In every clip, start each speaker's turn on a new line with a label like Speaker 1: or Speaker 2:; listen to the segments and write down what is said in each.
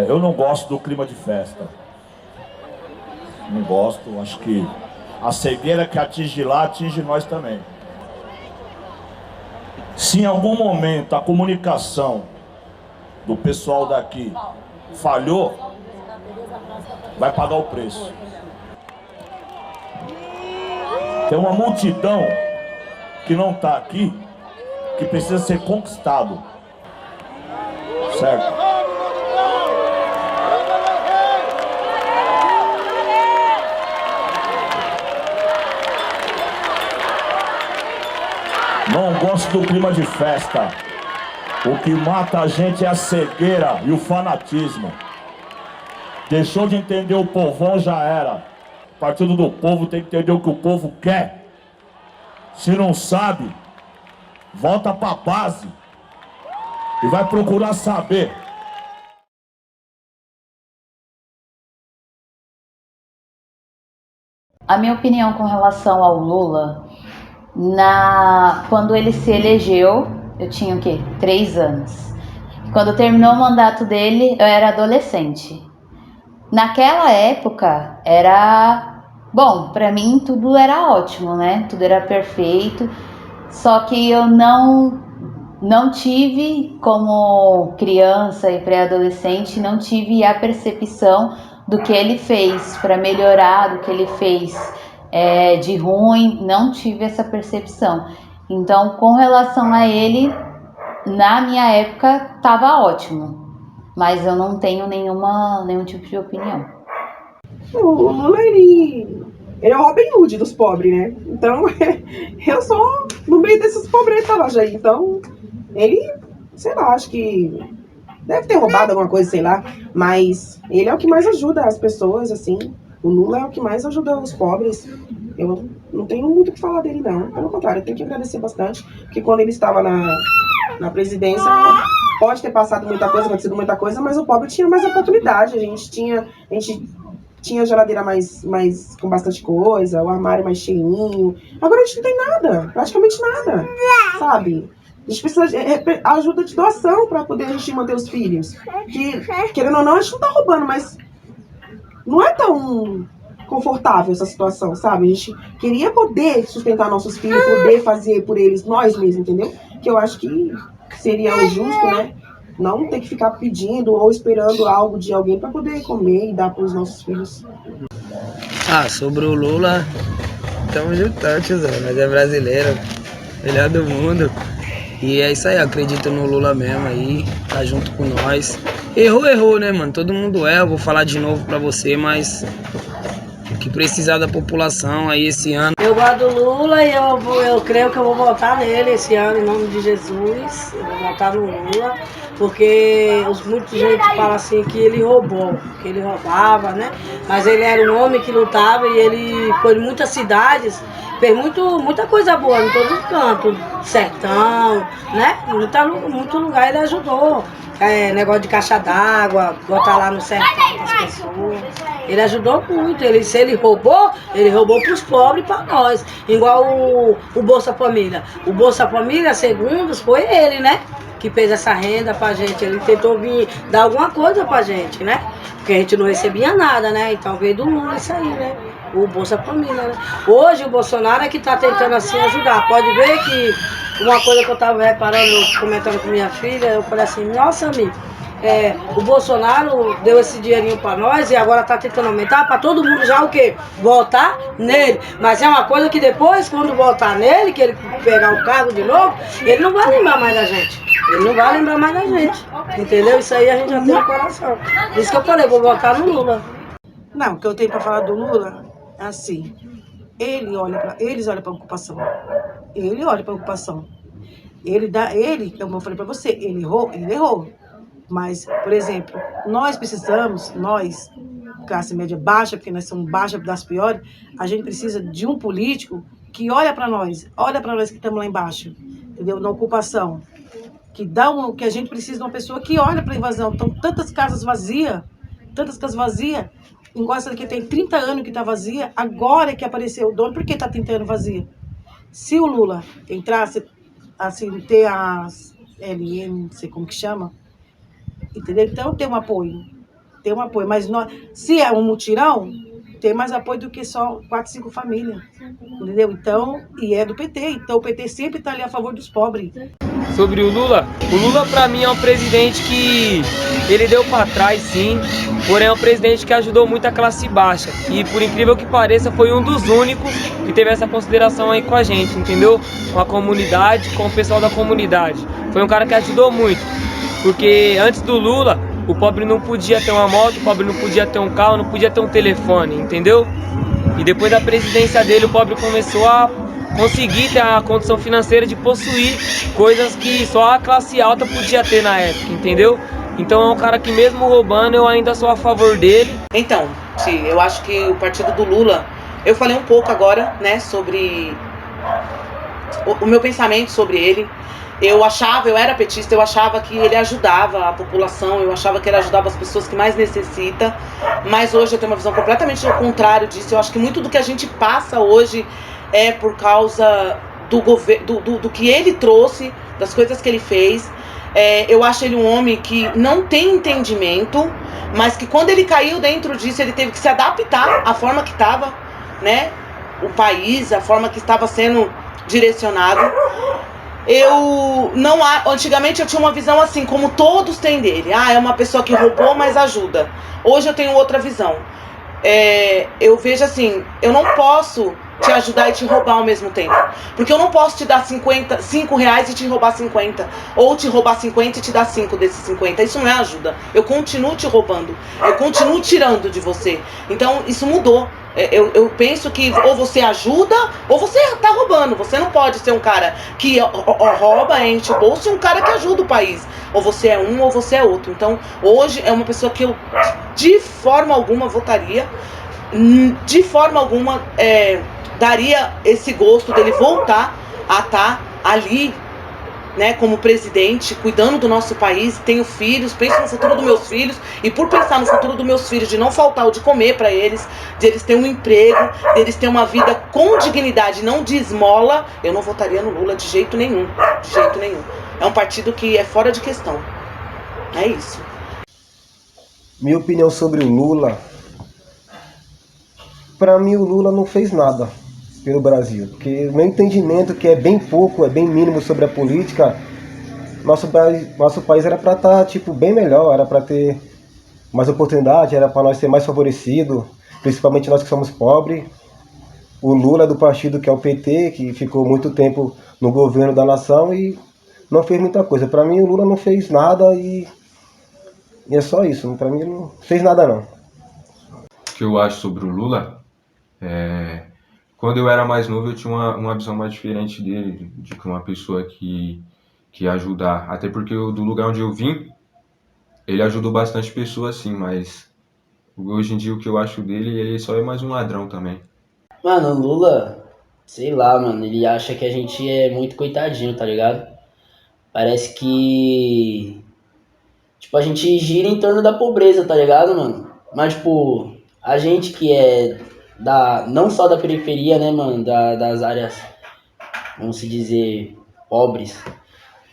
Speaker 1: Eu não gosto do clima de festa. Não gosto, acho que a cegueira que atinge lá, atinge nós também. Se em algum momento a comunicação do pessoal daqui falhou, vai pagar o preço. Tem uma multidão que não está aqui, que precisa ser conquistado. Certo? Não gosto do clima de festa. O que mata a gente é a cegueira e o fanatismo. Deixou de entender o povão, já era. O partido do povo tem que entender o que o povo quer. Se não sabe, volta pra base e vai procurar saber.
Speaker 2: A minha opinião com relação ao Lula, quando ele se elegeu, eu tinha o quê? 3 anos. Quando terminou o mandato dele, eu era adolescente. Naquela época, bom, pra mim tudo era ótimo, né? Tudo era perfeito. Só que eu não tive, como criança e pré-adolescente, não tive a percepção do que ele fez para melhorar, do que ele fez de ruim, não tive essa percepção. Então, com relação a ele, na minha época, estava ótimo, mas eu não tenho nenhum tipo de opinião.
Speaker 3: O Lula, ele é o Robin Hood dos pobres, né? Então, eu sou no meio desses pobretas lá já. Então, ele, sei lá, acho que deve ter roubado alguma coisa, sei lá. Mas ele é o que mais ajuda as pessoas, assim. O Lula é o que mais ajuda os pobres. Eu não tenho muito o que falar dele, não. Pelo contrário, eu tenho que agradecer bastante. Porque quando ele estava na presidência, pode ter passado muita coisa, acontecido muita coisa, mas o pobre tinha mais oportunidade. A gente tinha a geladeira mais com bastante coisa, o armário mais cheinho. Agora a gente não tem nada, praticamente nada, sabe? A gente precisa de ajuda de doação para poder a gente manter os filhos. Que, querendo ou não, a gente não tá roubando, mas não é tão confortável essa situação, sabe? A gente queria poder sustentar nossos filhos, poder fazer por eles, nós mesmos, entendeu? Que eu acho que seria o justo, né? Não ter que ficar pedindo ou esperando algo de alguém para poder comer e dar para os nossos filhos.
Speaker 4: Sobre o Lula, tamo juntão, tiozão. Nós é brasileiro, melhor do mundo. E é isso aí, eu acredito no Lula mesmo aí, tá junto com nós. Errou, né, mano? Todo mundo erra, eu vou falar de novo pra você, mas o que precisar da população aí esse ano.
Speaker 5: Eu gosto do Lula e eu creio que eu vou votar nele esse ano, em nome de Jesus. Eu vou votar no Lula, porque muita gente fala assim que ele roubou, que ele roubava, né? Mas ele era um homem que lutava e ele foi em muitas cidades, fez muita coisa boa em todos os cantos, sertão, né? Muito lugar ele ajudou. Negócio de caixa d'água, botar lá no sertão para as pessoas. Ele ajudou muito. Se ele roubou para os pobres e para nós. Igual o Bolsa Família. O Bolsa Família, segundo, foi ele, né? Que fez essa renda pra gente. Ele tentou vir dar alguma coisa pra gente, né? Porque a gente não recebia nada, né? Então veio do mundo isso aí, né? O Bolsa Família, né? Hoje o Bolsonaro é que tá tentando assim ajudar. Pode ver que uma coisa que eu tava reparando, comentando com minha filha, eu falei assim, nossa, amigo, o Bolsonaro deu esse dinheirinho pra nós e agora tá tentando aumentar pra todo mundo já o quê? Votar nele. Mas é uma coisa que depois, quando votar nele, que ele pegar o cargo de novo, ele não vai lembrar mais da gente. Ele não vai lembrar mais da gente. Entendeu? Isso aí a gente já tem no coração. Por isso que eu falei, vou votar no Lula.
Speaker 3: Não, o que eu tenho para falar do Lula é assim, eles olham para a ocupação. Ele olha para a ocupação. Como eu falei para você, ele errou. Mas, por exemplo, nós, classe média baixa, porque nós somos baixa das piores, a gente precisa de um político que olha para nós que estamos lá embaixo, entendeu? Na ocupação. Que a gente precisa de uma pessoa que olha para a invasão. Então, tantas casas vazias, igual essa daqui tem 30 anos que está vazia, agora é que apareceu o dono, por que está 30 anos vazia? Se o Lula entrasse, assim, ter as LN, não sei como que chama, entendeu? Então tem um apoio, mas se é um mutirão, tem mais apoio do que só 4, 5 famílias, entendeu? Então, e é do PT, então o PT sempre está ali a favor dos pobres.
Speaker 6: Sobre o Lula pra mim é um presidente que ele deu pra trás sim, porém é um presidente que ajudou muito a classe baixa e por incrível que pareça foi um dos únicos que teve essa consideração aí com a gente, entendeu? Com a comunidade, com o pessoal da comunidade. Foi um cara que ajudou muito, porque antes do Lula o pobre não podia ter uma moto, o pobre não podia ter um carro, não podia ter um telefone, entendeu? E depois da presidência dele o pobre começou a conseguir ter a condição financeira de possuir coisas que só a classe alta podia ter na época, entendeu? Então é um cara que mesmo roubando eu ainda sou a favor dele.
Speaker 7: Então, eu acho que o partido do Lula, eu falei um pouco agora, né, sobre o meu pensamento sobre ele. Eu era petista, eu achava que ele ajudava a população, eu achava que ele ajudava as pessoas que mais necessitam, mas hoje eu tenho uma visão completamente ao contrário disso. Eu acho que muito do que a gente passa hoje é por causa do que ele trouxe, das coisas que ele fez. Eu acho ele um homem que não tem entendimento, mas que quando ele caiu dentro disso, ele teve que se adaptar à forma que estava, né, o país, a forma que estava sendo direcionado. Antigamente eu tinha uma visão assim, como todos têm dele. É uma pessoa que roubou, mas ajuda. Hoje eu tenho outra visão. Eu vejo assim, eu não posso te ajudar e te roubar ao mesmo tempo. Porque eu não posso te dar 5 reais e te roubar 50. Ou te roubar 50 e te dar 5 desses 50. Isso não é ajuda. Eu continuo te roubando. Eu continuo tirando de você. Então isso mudou. Eu penso que ou você ajuda ou você tá roubando. Você não pode ser um cara que rouba, enche o bolso e um cara que ajuda o país. Ou você é um ou você é outro. Então hoje é uma pessoa que eu de forma alguma votaria, de forma alguma daria esse gosto dele voltar a estar ali, né, como presidente, cuidando do nosso país. Tenho filhos, penso no futuro dos meus filhos, e por pensar no futuro dos meus filhos, de não faltar o de comer para eles, de eles terem um emprego, de eles terem uma vida com dignidade, não de esmola, eu não votaria no Lula de jeito nenhum, de jeito nenhum. É um partido que é fora de questão. É isso.
Speaker 8: Minha opinião sobre o Lula, para mim o Lula não fez nada pelo Brasil, porque o meu entendimento, que é bem pouco, é bem mínimo sobre a política, nosso país era para estar bem melhor, era para ter mais oportunidade, era para nós ser mais favorecido, principalmente nós que somos pobres. O Lula é do partido que é o PT, que ficou muito tempo no governo da nação e não fez muita coisa. Para mim o Lula não fez nada e é só isso, para mim ele não fez nada não.
Speaker 9: O que eu acho sobre o Lula quando eu era mais novo eu tinha uma visão mais diferente dele, de que uma pessoa que ia ajudar, até porque do lugar onde eu vim, ele ajudou bastante pessoas sim, mas hoje em dia o que eu acho dele, ele só é mais um ladrão também.
Speaker 4: Mano, o Lula, sei lá, mano, ele acha que a gente é muito coitadinho, tá ligado? Parece que, a gente gira em torno da pobreza, tá ligado, mano? Mas, a gente que é não só da periferia, né, mano, das áreas, vamos se dizer, pobres,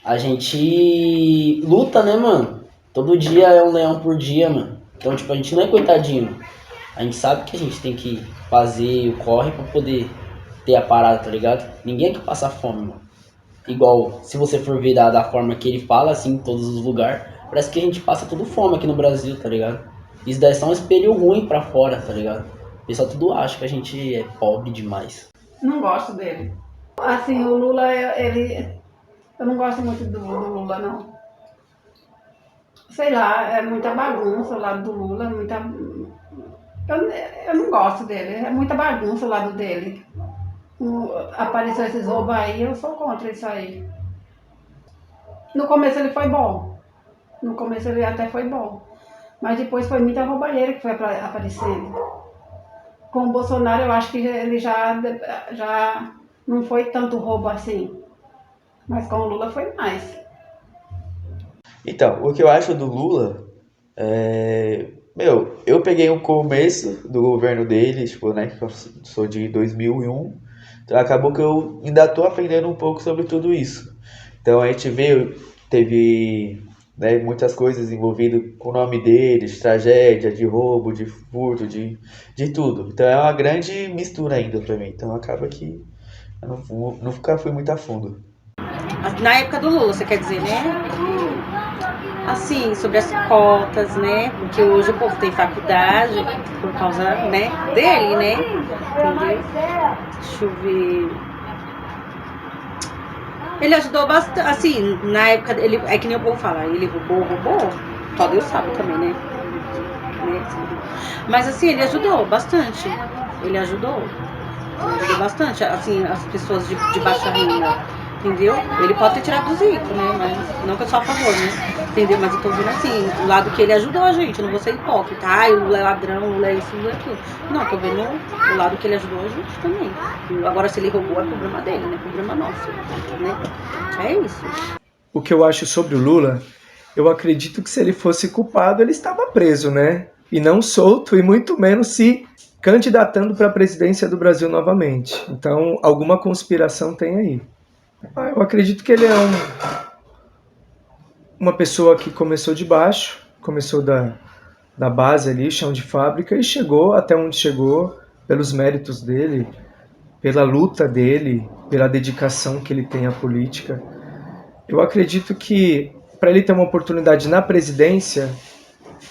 Speaker 4: a gente luta, né, mano? Todo dia é um leão por dia, mano. Então, a gente não é coitadinho. A gente sabe que a gente tem que fazer o corre pra poder ter a parada, tá ligado? Ninguém quer passar fome, mano. Igual, se você for ver da forma que ele fala, assim, em todos os lugares, parece que a gente passa tudo fome aqui no Brasil, tá ligado? Isso daí é só um espelho ruim pra fora, tá ligado? O pessoal tudo acha que a gente é pobre demais.
Speaker 10: Não gosto dele. Assim, o Lula, eu não gosto muito do Lula, não. Sei lá, é muita bagunça o lado do Lula, eu não gosto dele, é muita bagunça o lado dele. Apareceu esses roubos aí, eu sou contra isso aí. No começo ele foi bom, no começo ele até foi bom, mas depois foi muita roubalheira que foi aparecendo. Com o Bolsonaro eu acho que ele já não foi tanto roubo assim, mas com o Lula foi mais.
Speaker 11: Então, o que eu acho do Lula eu peguei o começo do governo dele, né, que eu sou de 2001, então acabou que eu ainda tô aprendendo um pouco sobre tudo isso. Então a gente teve né? Muitas coisas envolvidas com o nome dele, de tragédia, de roubo, de furto, de tudo. Então é uma grande mistura ainda pra mim. Então acaba que eu nunca fui muito a fundo.
Speaker 5: Na época do Lula, você quer dizer, né? Assim, sobre as cotas, né? Porque hoje o povo tem faculdade por causa, né, dele, né? Entendeu? Deixa eu ver. Ele ajudou bastante, assim, na época, ele, é que nem o povo fala, ele roubou, só Deus sabe também, né? Mas assim, ele ajudou bastante, ele ajudou bastante, assim, as pessoas de baixa renda, entendeu? Ele pode ter tirado dos ricos, né? Mas não que eu sou a favor, né? Entendeu? Mas eu tô vendo assim, o lado que ele ajudou a gente, não vou ser hipócrita, ai, o Lula é ladrão, o Lula é isso, o Lula é aquilo. Não, tô vendo o lado que ele ajudou a gente também. Agora, se ele roubou, é problema dele, não é problema nosso, né? É isso.
Speaker 12: O que eu acho sobre o Lula, eu acredito que se ele fosse culpado, ele estava preso, né? E não solto, e muito menos se candidatando para a presidência do Brasil novamente. Então, alguma conspiração tem aí. Eu acredito que ele é uma pessoa que começou de baixo, começou da base ali, chão de fábrica, e chegou até onde chegou pelos méritos dele, pela luta dele, pela dedicação que ele tem à política. Eu acredito que para ele ter uma oportunidade na presidência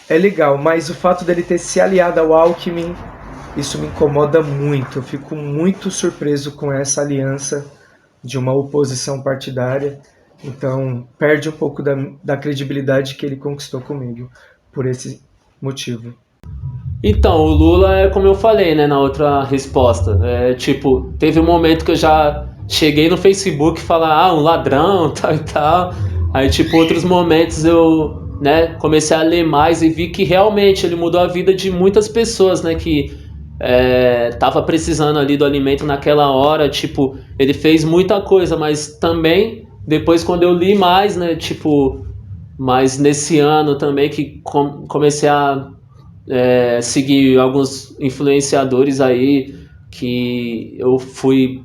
Speaker 12: é legal, mas o fato dele ter se aliado ao Alckmin, isso me incomoda muito. Eu fico muito surpreso com essa aliança de uma oposição partidária. Então, perde um pouco da credibilidade que ele conquistou comigo, por esse motivo.
Speaker 13: Então, o Lula é como eu falei, né, na outra resposta. Tipo, teve um momento que eu já cheguei no Facebook e falar, um ladrão, tal e tal. Aí, tipo, outros momentos eu, né, comecei a ler mais e vi que realmente ele mudou a vida de muitas pessoas, né, que tava precisando ali do alimento naquela hora. Tipo, ele fez muita coisa, mas também... Depois, quando eu li mais, né, tipo, mas nesse ano também que comecei a seguir alguns influenciadores aí, que eu fui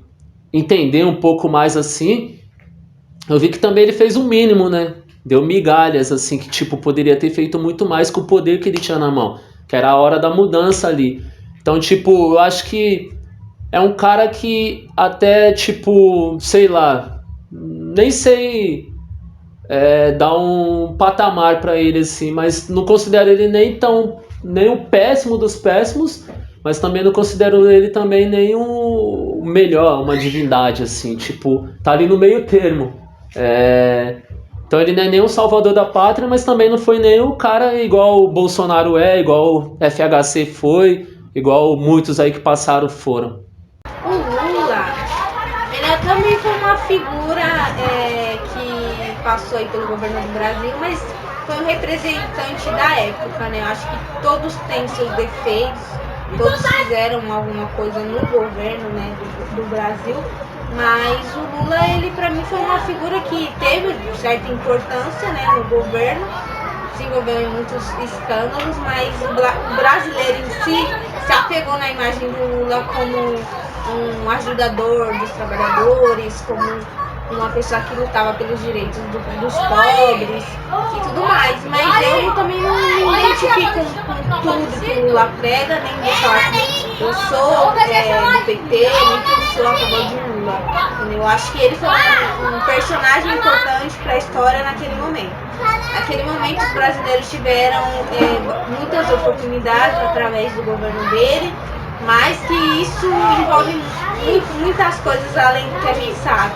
Speaker 13: entender um pouco mais assim, eu vi que também ele fez o mínimo, né, deu migalhas, assim, que tipo, poderia ter feito muito mais com o poder que ele tinha na mão, que era a hora da mudança ali. Então, tipo, eu acho que é um cara que até, tipo, sei lá, nem sei dar um patamar pra ele, assim, mas não considero ele nem o péssimo dos péssimos, mas também não considero ele também nem o melhor, uma divindade, assim, tipo, tá ali no meio termo. Então ele não é nem o salvador da pátria, mas também não foi nem o cara igual o Bolsonaro igual o FHC foi, igual muitos aí que passaram foram.
Speaker 14: O Lula, ele também foi uma figura que passou aí pelo governo do Brasil, mas foi um representante da época, né? Eu acho que todos têm seus defeitos, todos fizeram alguma coisa no governo, né, do Brasil, mas o Lula, ele pra mim foi uma figura que teve certa importância, né, no governo, se envolveu em muitos escândalos, mas o brasileiro em si se apegou na imagem do Lula como um ajudador dos trabalhadores, como uma pessoa que lutava pelos direitos dos pobres e tudo mais. Mas eu também não me identifico com tudo que o Lula prega, nem vou falar que eu sou do PT, nem que eu sou a favor de Lula. Eu acho que ele foi um personagem importante para a história naquele momento. Naquele momento os brasileiros tiveram muitas oportunidades através do governo dele, mas que isso envolve muitas coisas além do que a gente sabe.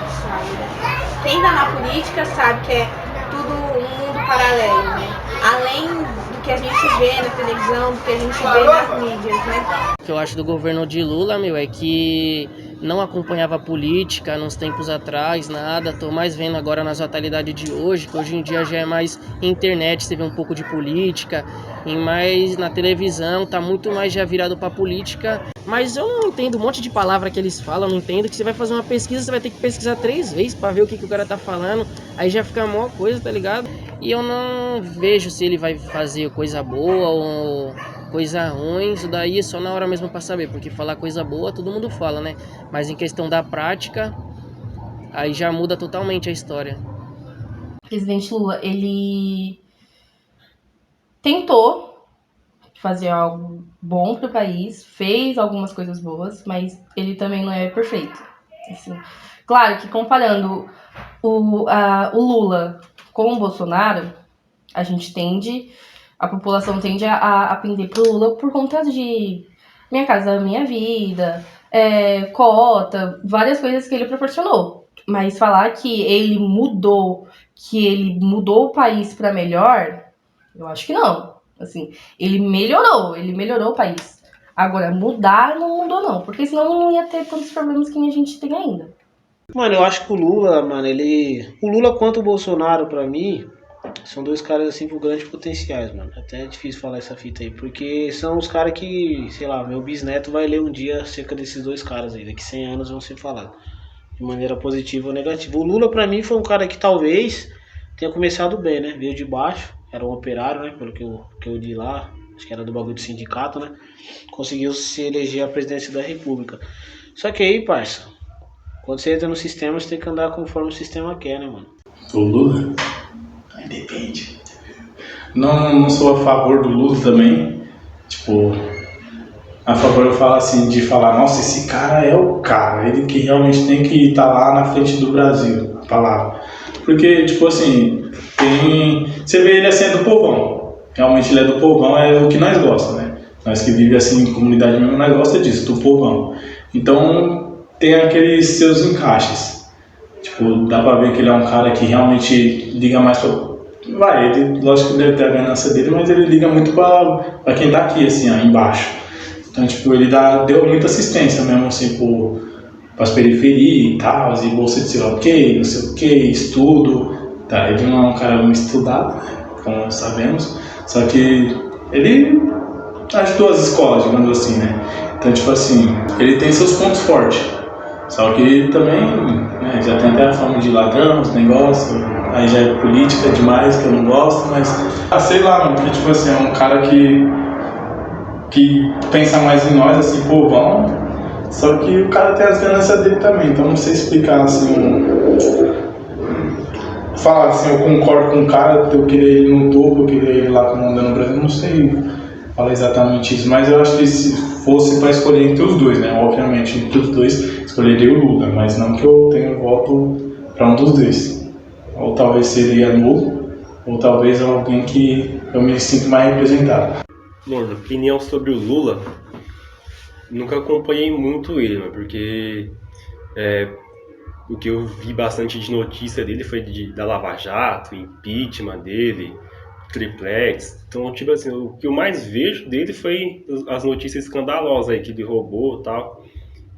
Speaker 14: Quem tá na política sabe que é tudo um mundo paralelo, né? Além do que a gente vê na televisão, do que a gente vê nas mídias, né?
Speaker 15: O que eu acho do governo de Lula, é que não acompanhava a política nos tempos atrás, nada. Tô mais vendo agora nas atualidades de hoje, que hoje em dia já é mais internet, você vê um pouco de política, e mais na televisão, tá muito mais já virado pra política. Mas eu não entendo um monte de palavra que eles falam, não entendo que você vai fazer uma pesquisa, você vai ter que pesquisar 3 vezes pra ver o que o cara tá falando, aí já fica a maior coisa, tá ligado? E eu não vejo se ele vai fazer coisa boa ou coisa ruim, isso daí é só na hora mesmo pra saber, porque falar coisa boa todo mundo fala, né? Mas em questão da prática, aí já muda totalmente a história.
Speaker 16: presidente Lula, ele tentou fazer algo bom para o país, fez algumas coisas boas, mas ele também não é perfeito. Assim, claro que comparando o Lula com o Bolsonaro, a população tende a pender pro Lula por conta de Minha Casa Minha Vida, cota, várias coisas que ele proporcionou. Mas falar que ele mudou o país para melhor, eu acho que não. Assim, ele melhorou o país. Agora, mudar não mudou não, porque senão não ia ter tantos problemas que a gente tem ainda.
Speaker 17: Mano, eu acho que o Lula, mano, o Lula quanto o Bolsonaro, pra mim, são dois caras, assim, com grandes potenciais, mano. Até é difícil falar essa fita aí, porque são os caras que, sei lá, meu bisneto vai ler um dia acerca desses dois caras aí. Daqui 100 anos vão ser falados, de maneira positiva ou negativa. O Lula, pra mim, foi um cara que talvez tenha começado bem, né? Veio de baixo, era um operário, né? Pelo que eu li lá, acho que era do bagulho do sindicato, né? Conseguiu se eleger à presidência da República. Só que aí, parça, quando você entra no sistema, você tem que andar conforme o sistema quer, né, mano?
Speaker 18: O Lula? Aí depende. Não sou a favor do Lula também. Tipo, a favor eu falo assim, de falar, nossa, esse cara é o cara, ele que realmente tem que estar lá na frente do Brasil, a palavra. Porque, tipo assim, você vê ele assim, é do povão. Realmente ele é do povão, é o que nós gostamos, né? Nós que vivemos assim em comunidade mesmo, nós gostamos disso, do povão. Então, tem aqueles seus encaixes. Tipo, dá pra ver que ele é um cara que realmente liga mais pra... ele, lógico que deve ter a ganância dele, mas ele liga muito pra quem tá aqui, assim, ó, embaixo. Então, tipo, ele deu muita assistência mesmo, assim, pras periferias e tal, e bolsa de sei lá o que, não sei o que, estudo. Tá, ele não é um cara muito estudado, né, como sabemos, só que ele ajudou as escolas, digamos assim, né. Então, tipo assim, ele tem seus pontos fortes. Só que também, né, já tem até a fama de ladrão, os negócios, aí já é política demais, que eu não gosto, mas... sei lá, mano, porque tipo assim, é um cara que pensa mais em nós, assim, povão, só que o cara tem as ganâncias dele também, então não sei explicar, assim, falar assim, eu concordo com o cara, eu queria ele no topo, eu queria ele lá comandando o Brasil, não sei falar exatamente isso, mas eu acho que se fosse para escolher entre os dois, né, obviamente, entre os dois, escolheria o Lula, mas não que eu tenha voto para um dos dois. Ou talvez seria nulo, ou talvez alguém que eu me sinto mais representado.
Speaker 19: Bom, opinião sobre o Lula, nunca acompanhei muito ele, porque o que eu vi bastante de notícia dele foi da Lava Jato, impeachment dele, triplex. Então, tipo assim, o que eu mais vejo dele foi as notícias escandalosas aí, que ele roubou e tal.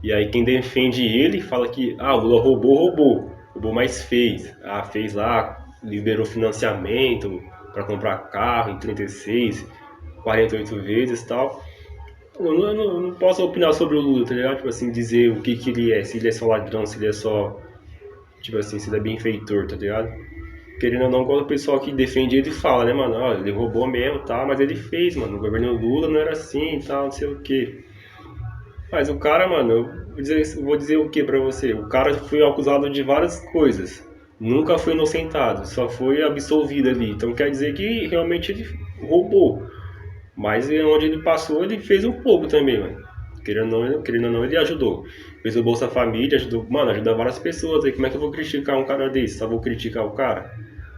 Speaker 19: E aí quem defende ele fala que o Lula roubou, mas fez. Fez lá, liberou financiamento para comprar carro em 36, 48 vezes e tal. Eu não posso opinar sobre o Lula, tá ligado? Tipo assim, dizer o que ele é, se ele é só ladrão, se ele é só, tipo assim, se ele é benfeitor, tá ligado? Querendo ou não, quando o pessoal que defende ele fala, né, mano, ele roubou mesmo, tá, mas ele fez, mano, o governo Lula não era assim e tal, não sei o que. Mas o cara, mano, eu vou dizer o que pra você? O cara foi acusado de várias coisas. Nunca foi inocentado, só foi absolvido ali. Então quer dizer que realmente ele roubou. Mas onde ele passou, ele fez um pouco também, mano. Querendo ou não, ele ajudou. Fez o Bolsa Família, ajuda várias pessoas aí. Como é que eu vou criticar um cara desse? Só vou criticar o cara?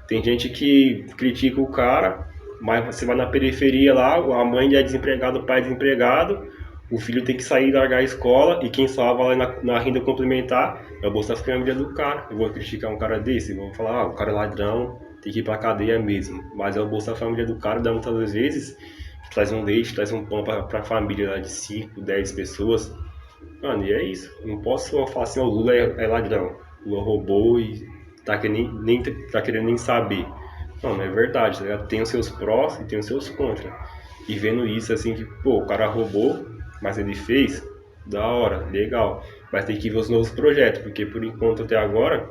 Speaker 19: Tem gente que critica o cara, mas você vai na periferia lá, a mãe é desempregada, o pai é desempregado. O filho tem que sair e largar a escola, e quem salva lá na renda complementar é o Bolsa Família do cara. Eu vou criticar um cara desse, vou falar, o cara é ladrão, tem que ir pra cadeia mesmo. Mas é o Bolsa Família do cara, dá muitas vezes, traz um leite, traz um pão pra família lá de 5, 10 pessoas. Mano, e é isso. Não posso falar assim, o Lula é ladrão. O Lula roubou e tá querendo nem saber. Não é verdade, tá? Tem os seus prós e tem os seus contras. E vendo isso assim, que o cara roubou, mas ele fez, da hora, legal. Mas tem que ver os novos projetos, porque por enquanto até agora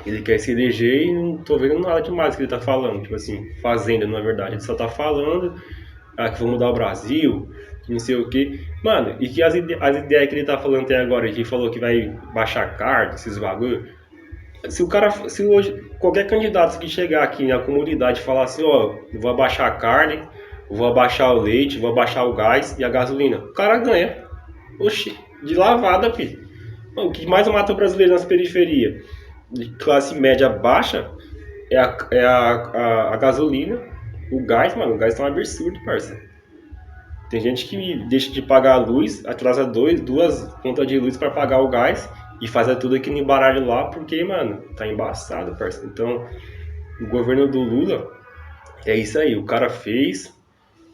Speaker 19: ele quer se eleger e não tô vendo nada demais que ele tá falando. Tipo assim, fazenda, na verdade. Ele só tá falando que vão mudar o Brasil, que não sei o que. Mano, e que as ideias que ele tá falando até agora, que falou que vai baixar carta, esses bagulho. Se hoje qualquer candidato que chegar aqui na comunidade e falar assim, ó, eu vou abaixar a carne, vou abaixar o leite, vou abaixar o gás e a gasolina, o cara ganha. Oxi, de lavada, filho. O que mais mata o brasileiro nas periferias, de classe média baixa, é a gasolina, o gás, mano. O gás tá um absurdo, parça. Tem gente que deixa de pagar a luz, atrasa duas contas de luz para pagar o gás e faz tudo aqui no baralho lá, porque, mano, tá embaçado, parça. Então, o governo do Lula é isso aí. O cara fez,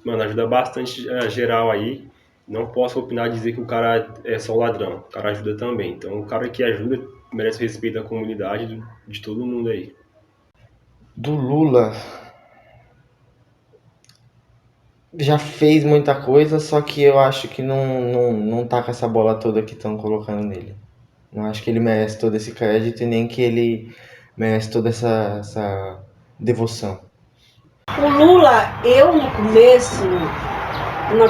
Speaker 19: mano, ajuda bastante a geral aí. Não posso opinar e dizer que o cara é só ladrão. O cara ajuda também. Então, o cara que ajuda merece o respeito da comunidade, de todo mundo aí.
Speaker 20: Do Lula já fez muita coisa, só que eu acho que não tá com essa bola toda que estão colocando nele. Não acho que ele merece todo esse crédito e nem que ele merece toda essa devoção.
Speaker 5: O Lula, eu no começo,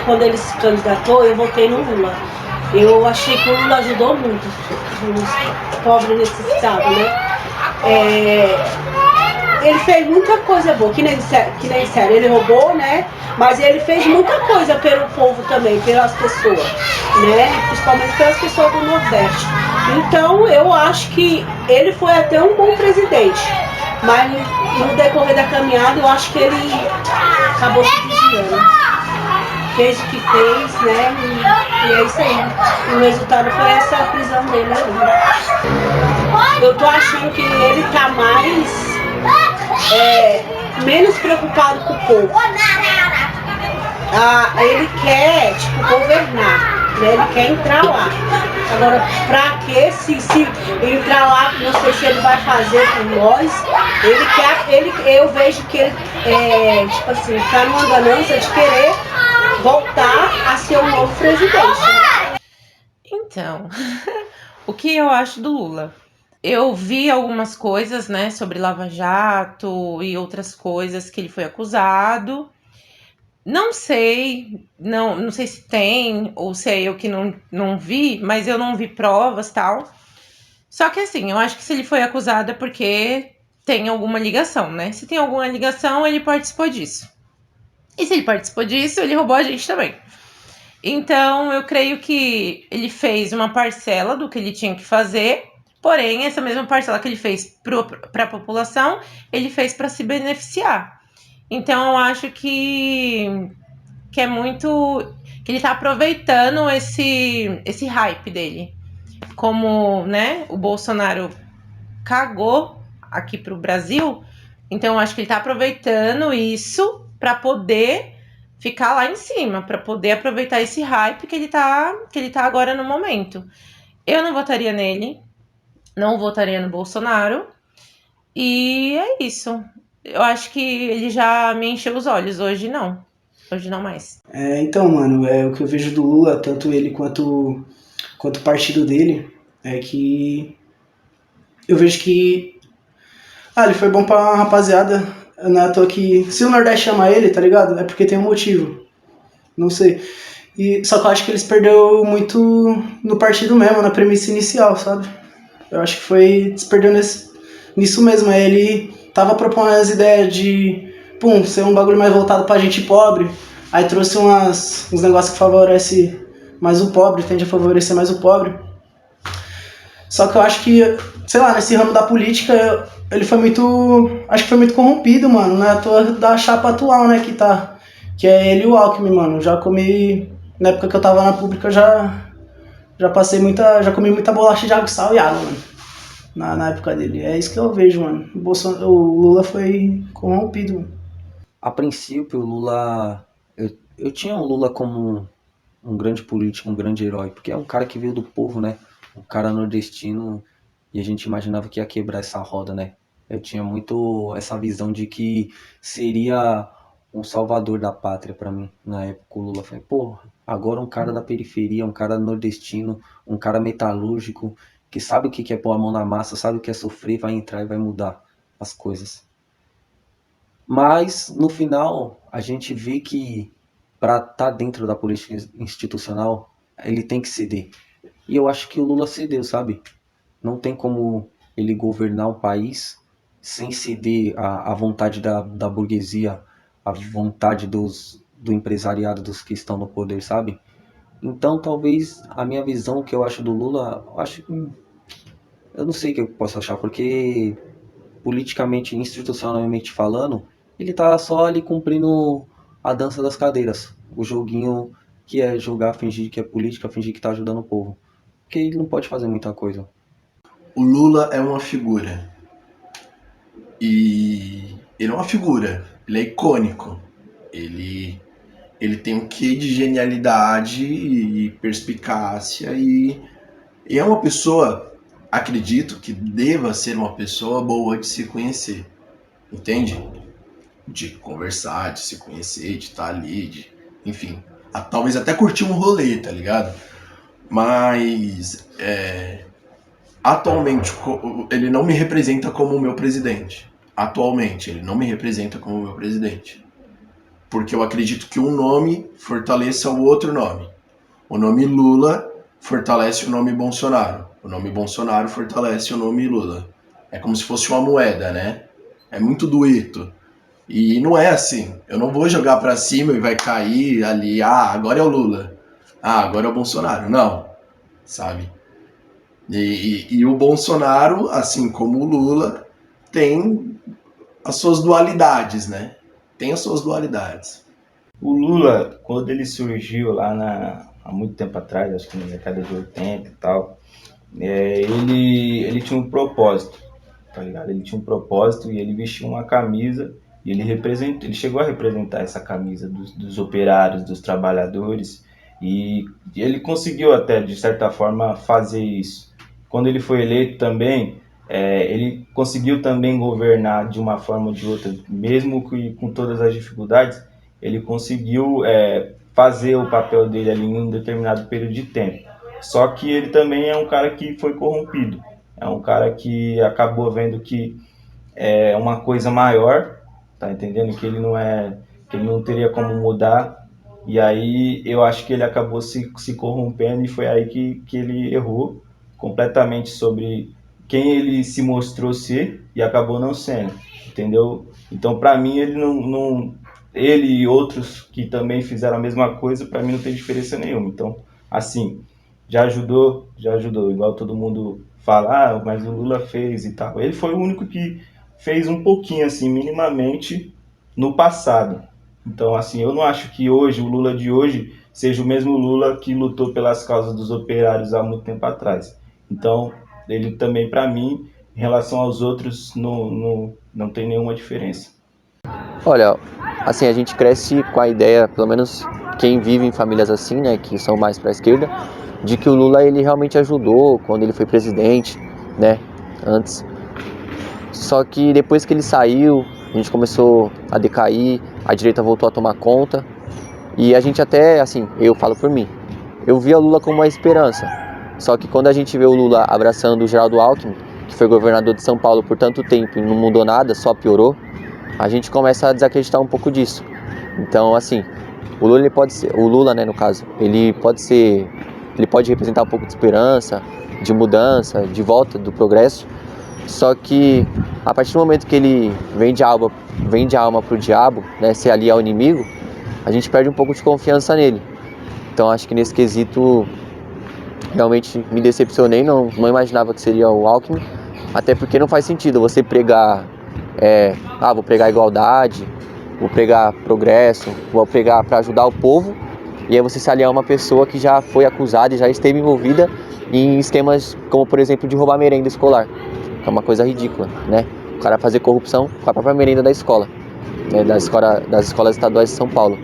Speaker 5: quando ele se candidatou, eu votei no Lula. Eu achei que o Lula ajudou muito os pobres necessitados, né? Ele fez muita coisa boa, que nem sério, ele roubou, né? Mas ele fez muita coisa pelo povo também, pelas pessoas, né? Principalmente pelas pessoas do Nordeste. Então eu acho que ele foi até um bom presidente, mas no decorrer da caminhada eu acho que ele acabou se desviando. Fez o que fez, né? E é isso aí. O resultado foi essa prisão dele aí. Eu tô achando que ele tá menos preocupado com o povo. Ele quer, governar, né? Ele quer entrar lá. Agora, pra que se entrar lá, não sei se ele vai fazer por nós. Eu vejo que ele, tá numa ganância de querer voltar a ser o novo presidente. Né?
Speaker 21: Então, o que eu acho do Lula? Eu vi algumas coisas, né, sobre Lava Jato e outras coisas que ele foi acusado. Não sei se tem, ou se é eu que não vi, mas eu não vi provas e tal. Só que assim, eu acho que se ele foi acusado é porque tem alguma ligação, né? Se tem alguma ligação, ele participou disso. E se ele participou disso, ele roubou a gente também. Então, eu creio que ele fez uma parcela do que ele tinha que fazer, porém, essa mesma parcela que ele fez para a população, ele fez para se beneficiar. Então, eu acho que é muito... que ele tá aproveitando esse hype dele. Como, né, o Bolsonaro cagou aqui pro Brasil, então eu acho que ele tá aproveitando isso para poder ficar lá em cima, para poder aproveitar esse hype que ele tá agora no momento. Eu não votaria nele, não votaria no Bolsonaro, e é isso. Eu acho que ele já me encheu os olhos, hoje não mais.
Speaker 22: Então, mano, o que eu vejo do Lula, tanto ele quanto o partido dele, é que eu vejo que ele foi bom pra rapaziada. Não é à toa que, se o Nordeste chama ele, tá ligado? É porque tem um motivo. Não sei. Só que eu acho que eles perderam muito no partido mesmo, na premissa inicial, sabe? Eu acho que foi se perdeu nisso mesmo. Aí ele tava propondo as ideias de ser um bagulho mais voltado pra gente pobre. Aí trouxe uns negócios que favorecem mais o pobre, tende a favorecer mais o pobre. Só que eu acho que, sei lá, nesse ramo da política, ele foi muito... acho que foi muito corrompido, mano. Não é à toa da chapa atual, né, que é ele e o Alckmin, mano. Já comi... Na época que eu tava na pública, já comi muita bolacha de água, sal e água, mano. Na época dele. É isso que eu vejo, mano. O Lula foi corrompido, mano.
Speaker 23: A princípio, o Lula... Eu tinha o Lula como um grande político, um grande herói, porque é um cara que veio do povo, né? Um cara nordestino, e a gente imaginava que ia quebrar essa roda, né? Eu tinha muito essa visão de que seria um salvador da pátria pra mim, na época. O Lula foi, agora um cara da periferia, um cara nordestino, um cara metalúrgico, que sabe o que é pôr a mão na massa, sabe o que é sofrer, vai entrar e vai mudar as coisas. Mas, no final, a gente vê que para estar dentro da política institucional, ele tem que ceder. E eu acho que o Lula cedeu, sabe? Não tem como ele governar um país sem ceder à vontade da burguesia, à vontade do empresariado, dos que estão no poder, sabe? Então, talvez a minha visão, que eu acho do Lula, eu não sei o que eu posso achar, porque politicamente, institucionalmente falando, ele tá só ali cumprindo a dança das cadeiras, o joguinho que é jogar, fingir que é política, fingir que tá ajudando o povo, porque ele não pode fazer muita coisa.
Speaker 1: O Lula é uma figura. E ele é uma figura, ele é icônico. Ele tem um quê de genialidade e perspicácia e é uma pessoa, acredito que deva ser uma pessoa boa de se conhecer, entende? De conversar, de se conhecer, de estar ali, enfim, talvez até curtir um rolê, tá ligado? Mas atualmente ele não me representa como o meu presidente. Atualmente ele não me representa como o meu presidente. Porque eu acredito que um nome fortaleça o outro nome. O nome Lula fortalece o nome Bolsonaro. O nome Bolsonaro fortalece o nome Lula. É como se fosse uma moeda, né? É muito dueto. E não é assim. Eu não vou jogar pra cima e vai cair ali. Agora é o Lula. Agora é o Bolsonaro. Não. Sabe? E o Bolsonaro, assim como o Lula, tem as suas dualidades, né? Tem as suas dualidades.
Speaker 2: O Lula, quando ele surgiu lá há muito tempo atrás, acho que na década de 80 e tal, ele tinha um propósito, tá ligado? Ele tinha um propósito e ele vestiu uma camisa e ele chegou a representar essa camisa dos operários, dos trabalhadores, e ele conseguiu até, de certa forma, fazer isso. Quando ele foi eleito também, ele conseguiu também governar de uma forma ou de outra, mesmo que com todas as dificuldades, ele conseguiu fazer o papel dele ali em um determinado período de tempo. Só que ele também é um cara que foi corrompido, é um cara que acabou vendo que é uma coisa maior, tá entendendo? Que ele não teria como mudar, e aí eu acho que ele acabou se corrompendo e foi aí que ele errou completamente sobre quem ele se mostrou ser e acabou não sendo, entendeu? Então, para mim, ele e outros que também fizeram a mesma coisa, para mim não tem diferença nenhuma. Então, assim, já ajudou, igual todo mundo fala, mas o Lula fez e tal. Ele foi o único que fez um pouquinho, assim, minimamente, no passado. Então, assim, eu não acho que hoje, o Lula de hoje, seja o mesmo Lula que lutou pelas causas dos operários há muito tempo atrás. Então, ele também, para mim, em relação aos outros, não tem nenhuma diferença.
Speaker 23: Olha, assim, a gente cresce com a ideia, pelo menos quem vive em famílias assim, né, que são mais para a esquerda, de que o Lula ele realmente ajudou quando ele foi presidente, né, antes. Só que depois que ele saiu, a gente começou a decair, a direita voltou a tomar conta, e a gente até, assim, eu falo por mim, eu via o Lula como uma esperança. Só que quando a gente vê o Lula abraçando o Geraldo Alckmin, que foi governador de São Paulo por tanto tempo e não mudou nada, só piorou, a gente começa a desacreditar um pouco disso. Então, assim, o Lula, né, no caso, ele pode representar um pouco de esperança, de mudança, de volta do progresso. Só que a partir do momento que ele vende a alma pro diabo, né, se alia ao inimigo, a gente perde um pouco de confiança nele. Então, acho que nesse quesito realmente me decepcionei, não imaginava que seria o Alckmin, até porque não faz sentido você pregar, vou pregar igualdade, vou pregar progresso, vou pregar para ajudar o povo, e aí você se aliar a uma pessoa que já foi acusada e já esteve envolvida em esquemas como, por exemplo, de roubar merenda escolar, que é uma coisa ridícula, né? O cara fazer corrupção com a própria merenda da escola, né? das escolas estaduais de São Paulo.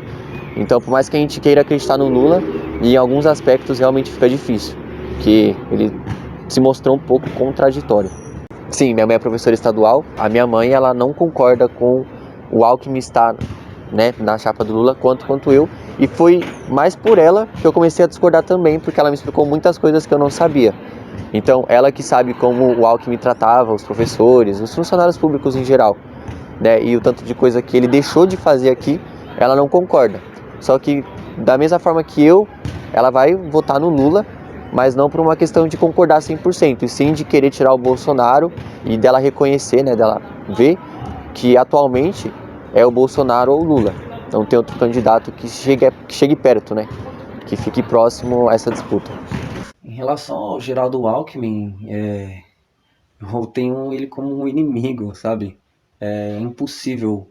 Speaker 23: Então, por mais que a gente queira acreditar no Lula, em alguns aspectos realmente fica difícil, porque ele se mostrou um pouco contraditório. Sim, minha mãe é professora estadual, a minha mãe ela não concorda com o Alckmin estar, né, na chapa do Lula quanto eu, e foi mais por ela que eu comecei a discordar também, porque ela me explicou muitas coisas que eu não sabia. Então, ela que sabe como o Alckmin tratava os professores, os funcionários públicos em geral, né, e o tanto de coisa que ele deixou de fazer aqui, ela não concorda. Só que, da mesma forma que ela vai votar no Lula,
Speaker 3: mas não por uma questão de concordar 100%, e sim de querer tirar o Bolsonaro e dela reconhecer, né, dela ver que atualmente é o Bolsonaro ou o Lula. Não tem outro candidato que chegue perto, né, que fique próximo a essa disputa.
Speaker 23: Em relação ao Geraldo Alckmin, eu tenho ele como um inimigo, sabe? É impossível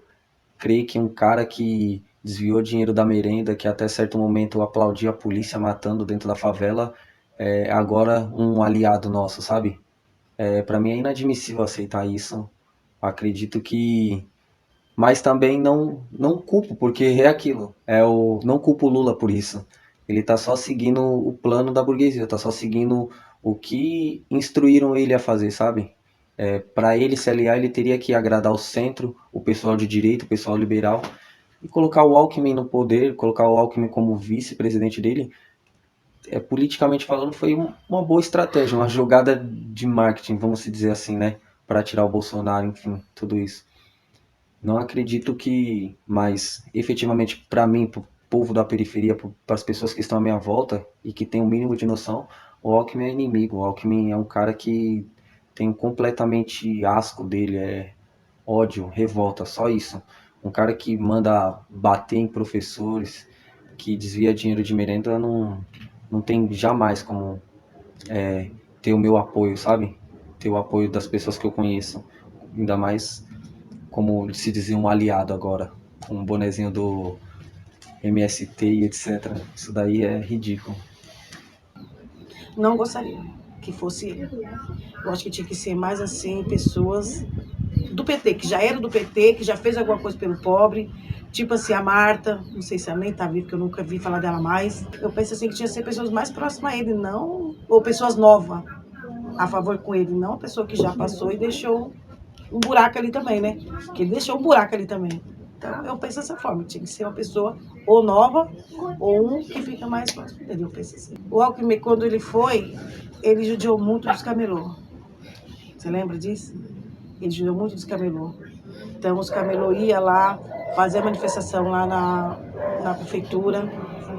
Speaker 23: crer que um cara que desviou dinheiro da merenda, que até certo momento aplaudia a polícia matando dentro da favela, é agora um aliado nosso, sabe? Para mim é inadmissível aceitar isso. Acredito que... Mas também não culpo, porque é aquilo. Não culpo o Lula por isso. Ele tá só seguindo o plano da burguesia, tá só seguindo o que instruíram ele a fazer, sabe? Para ele se aliar, ele teria que agradar o centro, o pessoal de direita, o pessoal liberal, e colocar o Alckmin no poder, colocar o Alckmin como vice-presidente dele, politicamente falando, foi uma boa estratégia, uma jogada de marketing, vamos dizer assim, né? Para tirar o Bolsonaro, enfim, tudo isso. Não acredito que, mas efetivamente, para mim, para o povo da periferia, para as pessoas que estão à minha volta e que tem o mínimo de noção, o Alckmin é inimigo. O Alckmin é um cara que tem completamente asco dele, ódio, revolta, só isso. Um cara que manda bater em professores, que desvia dinheiro de merenda, não tem jamais como ter o meu apoio, sabe? Ter o apoio das pessoas que eu conheço. Ainda mais, como se dizia, um aliado agora, com um bonezinho do MST e etc. Isso daí é ridículo.
Speaker 5: Não gostaria que fosse ele. Eu acho que tinha que ser mais assim, pessoas do PT, que já era do PT, que já fez alguma coisa pelo pobre, tipo assim, a Marta, não sei se ela nem tá viva, porque eu nunca vi falar dela mais. Eu penso assim que tinha que ser pessoas mais próximas a ele, não, ou pessoas novas a favor com ele, não a pessoa que já passou e deixou um buraco ali também, né? Que ele deixou um buraco ali também. Então, eu penso dessa forma, tinha que ser uma pessoa ou nova, ou um que fica mais próximo dele, eu penso assim. O Alckmin, quando ele foi, ele judiou muito dos camelô. Você lembra disso? Ele judiou muito dos camelô. Então, os camelô iam lá, fazer a manifestação lá na prefeitura,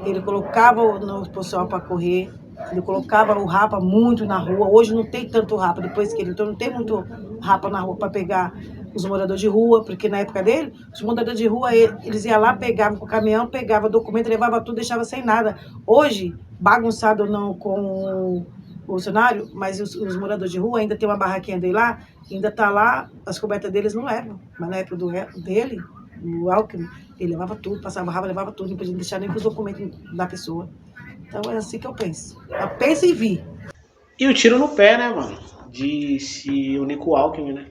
Speaker 5: ele colocava o pessoal para correr, ele colocava o rapa muito na rua. Hoje não tem tanto rapa, depois que ele entrou, não tem muito rapa na rua para pegar os moradores de rua, porque na época dele, os moradores de rua, eles iam lá, pegavam com o caminhão, pegavam documento, levava tudo, deixava sem nada. Hoje, bagunçado ou não com o Bolsonaro, mas os moradores de rua ainda tem uma barraquinha dele lá, ainda tá lá, as cobertas deles não levam. Mas na época dele, o Alckmin, ele levava tudo, passava raba, levava tudo, não podia deixar nem com os documentos da pessoa. Então é assim que eu penso. Eu penso e vi.
Speaker 17: E o tiro no pé, né, mano? De se unir com o Alckmin, né?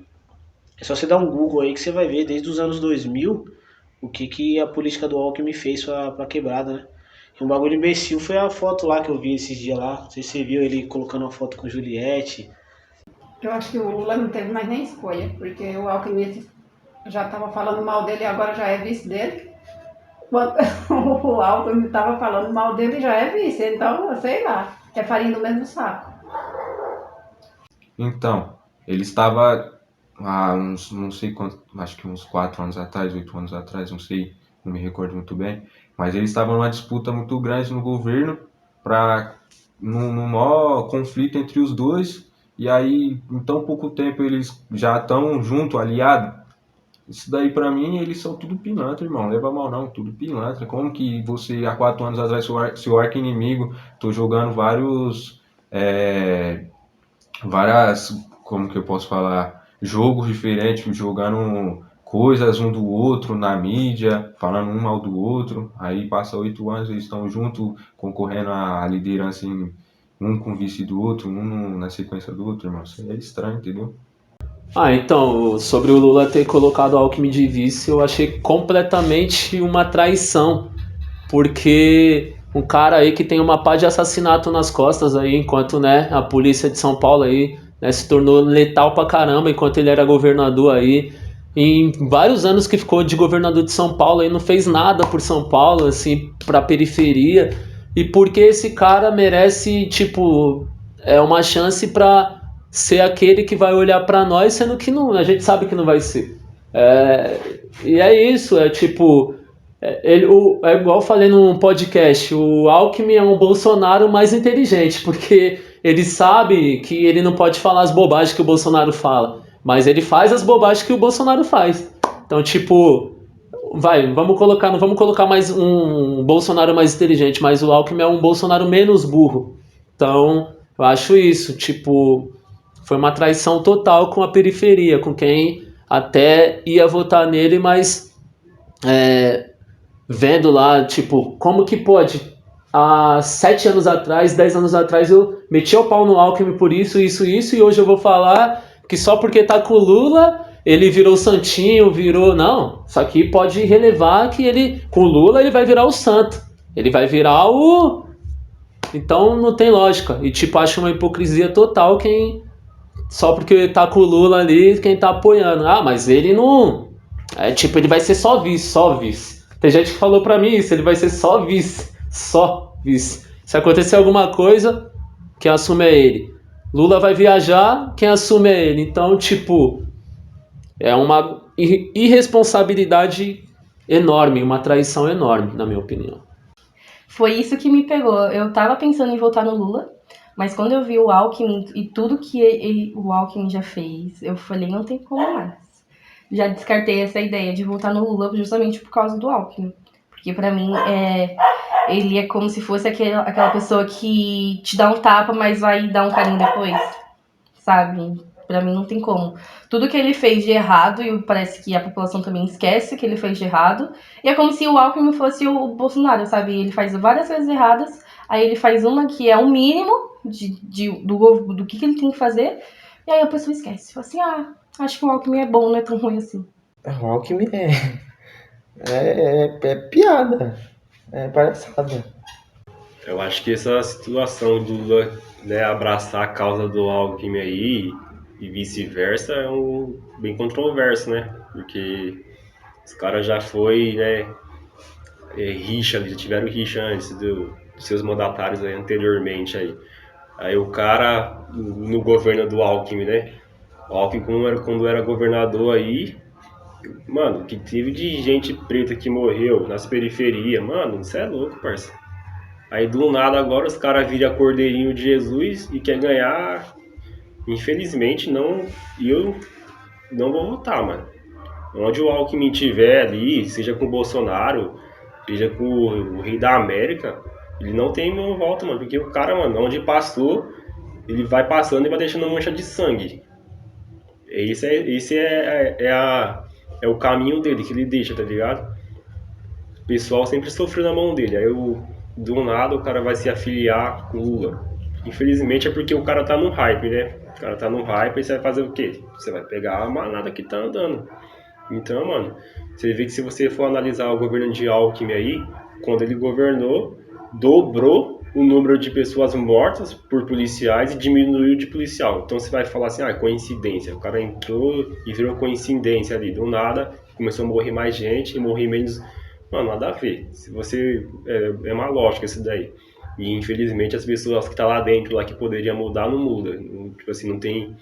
Speaker 17: É só você dar um Google aí que você vai ver, desde os anos 2000, o que a política do Alckmin fez pra quebrada, né? E um bagulho imbecil foi a foto lá que eu vi esses dias lá. Não sei se você viu ele colocando uma foto com Juliette.
Speaker 10: Eu acho que o Lula não teve mais nem escolha, porque o Alckmin já estava falando mal dele e agora já é vice dele. O Alckmin estava falando mal dele e já é vice, então, sei lá, é farinha do mesmo saco.
Speaker 9: Então, ele estava há uns, não sei quanto, acho que uns 4 anos atrás, 8 anos atrás, não sei, não me recordo muito bem, mas ele estava numa disputa muito grande no governo, num maior conflito entre os dois, e aí, em tão pouco tempo, eles já estão junto, aliado. Isso daí, pra mim, eles são tudo pilantra, irmão. Leva mal não, tudo pilantra. Como que você, há 4 anos atrás, seu arqui-inimigo, tô jogando como que eu posso falar, jogos diferentes, jogando coisas um do outro na mídia, falando um mal do outro. Aí passa 8 anos, eles estão juntos, concorrendo à liderança, um com o vice do outro, um na sequência do outro, irmão. Isso é estranho, entendeu?
Speaker 13: Então, sobre o Lula ter colocado o Alckmin de vice, eu achei completamente uma traição, porque um cara aí que tem uma pá de assassinato nas costas aí, enquanto, né, a polícia de São Paulo aí, né, se tornou letal pra caramba enquanto ele era governador aí, em vários anos que ficou de governador de São Paulo aí, não fez nada por São Paulo, assim, pra periferia, e porque esse cara merece, tipo, uma chance pra ser aquele que vai olhar pra nós, sendo que não, a gente sabe que não vai ser. E é isso, é igual eu falei num podcast, o Alckmin é um Bolsonaro mais inteligente, porque ele sabe que ele não pode falar as bobagens que o Bolsonaro fala, mas ele faz as bobagens que o Bolsonaro faz. Então, tipo, não vamos colocar mais um Bolsonaro mais inteligente, mas o Alckmin é um Bolsonaro menos burro. Então, eu acho isso, tipo, foi uma traição total com a periferia, com quem até ia votar nele, mas vendo lá, tipo, como que pode? Há 7 anos atrás, 10 anos atrás, eu meti o pau no Alckmin por isso, e hoje eu vou falar que só porque tá com o Lula, ele virou santinho, Não, isso aqui pode relevar que com o Lula, ele vai virar o santo. Ele vai virar o... Então não tem lógica. E tipo, acho uma hipocrisia total só porque tá com o Lula ali, quem tá apoiando. Ah, mas ele não... ele vai ser só vice. Tem gente que falou pra mim isso, ele vai ser só vice. Se acontecer alguma coisa, quem assume é ele. Lula vai viajar, quem assume é ele. Então, tipo, é uma irresponsabilidade enorme, uma traição enorme, na minha opinião.
Speaker 16: Foi isso que me pegou. Eu tava pensando em votar no Lula, mas quando eu vi o Alckmin e tudo que o Alckmin já fez, eu falei, não tem como mais. Já descartei essa ideia de votar no Lula justamente por causa do Alckmin. Porque pra mim, ele é como se fosse aquela pessoa que te dá um tapa, mas vai dar um carinho depois, sabe? Pra mim não tem como. Tudo que ele fez de errado, e parece que a população também esquece que ele fez de errado, e é como se o Alckmin fosse o Bolsonaro, sabe? Ele faz várias coisas erradas, aí ele faz uma que é o mínimo do que ele tem que fazer, e aí a pessoa esquece. Fala assim, acho que o Alckmin é bom, não é tão ruim assim.
Speaker 20: O Alckmin é piada, é palhaçada.
Speaker 19: Eu acho que essa situação do Lula, né, abraçar a causa do Alckmin aí e vice-versa é bem controverso, né? Porque os caras já foi, né, já tiveram rixa antes dos seus mandatários aí, anteriormente aí. Aí o cara, no governo do Alckmin, né? O Alckmin, quando era governador aí, mano, que teve de gente preta que morreu nas periferias, mano, isso é louco, parça. Aí do nada agora os caras viram cordeirinho de Jesus e quer ganhar. Infelizmente eu não vou votar, mano. Onde o Alckmin tiver ali, seja com o Bolsonaro, seja com o rei da América, ele não tem meu voto, mano. Porque o cara, mano, onde passou, ele vai passando e vai deixando mancha de sangue. Esse é o caminho dele, que ele deixa, tá ligado? O pessoal sempre sofreu na mão dele. Aí do nada o cara vai se afiliar com o Lula. Infelizmente é porque o cara tá no hype, né? O cara tá no hype e você vai fazer o quê? Você vai pegar a manada que tá andando. Então, mano, você vê que se você for analisar o governo de Alckmin aí, quando ele governou, dobrou o número de pessoas mortas por policiais e diminuiu de policial. Então você vai falar assim, coincidência. O cara entrou e virou coincidência ali. Do nada, começou a morrer mais gente e morrer menos... Mano, nada a ver. Se você... É uma lógica isso daí. E infelizmente as pessoas que tá lá dentro, lá que poderiam mudar, não muda. Tipo assim, não tem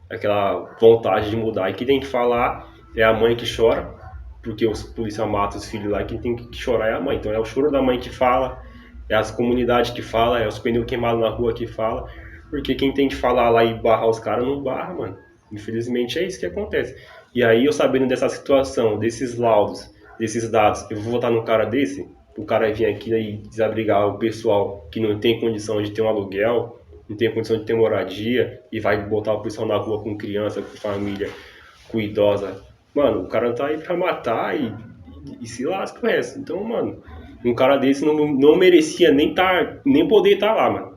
Speaker 19: aquela vontade de mudar. E quem tem que falar é a mãe que chora, porque os policiais matam os filhos lá, e quem tem que chorar é a mãe. Então é o choro da mãe que fala, é as comunidades que fala, é os pneus queimados na rua que fala, porque quem tem que falar lá e barrar os caras não barra, mano. Infelizmente é isso que acontece. E aí eu sabendo dessa situação, desses laudos, desses dados, eu vou votar num cara desse? O cara vir aqui e desabrigar o pessoal que não tem condição de ter um aluguel, não tem condição de ter moradia, e vai botar o pessoal na rua com criança, com família, com idosa. Mano, o cara tá aí pra matar e se lasca o resto. Então, mano, um cara desse não merecia nem poder estar lá, mano.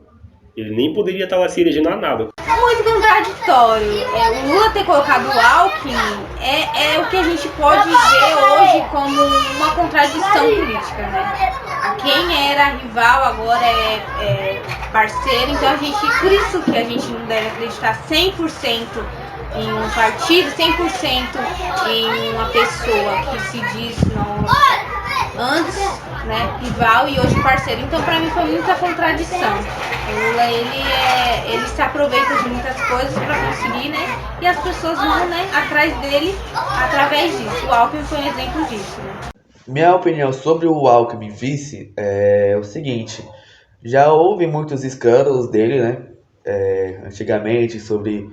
Speaker 19: Ele nem poderia estar lá se elegendo a nada.
Speaker 14: É muito contraditório. O Lula ter colocado o Alckmin é o que a gente pode ver hoje como uma contradição política, né? Quem era rival agora é parceiro, então por isso que a gente não deve acreditar 100% em um partido, 100% em uma pessoa que se diz antes, né, rival e hoje parceiro. Então pra mim foi muita contradição. O Lula, ele se aproveita de muitas coisas para conseguir, né, e as pessoas vão, né, atrás dele através disso. O Alckmin foi um exemplo disso, né?
Speaker 11: Minha opinião sobre o Alckmin vice é o seguinte: já houve muitos escândalos dele, né? Antigamente, sobre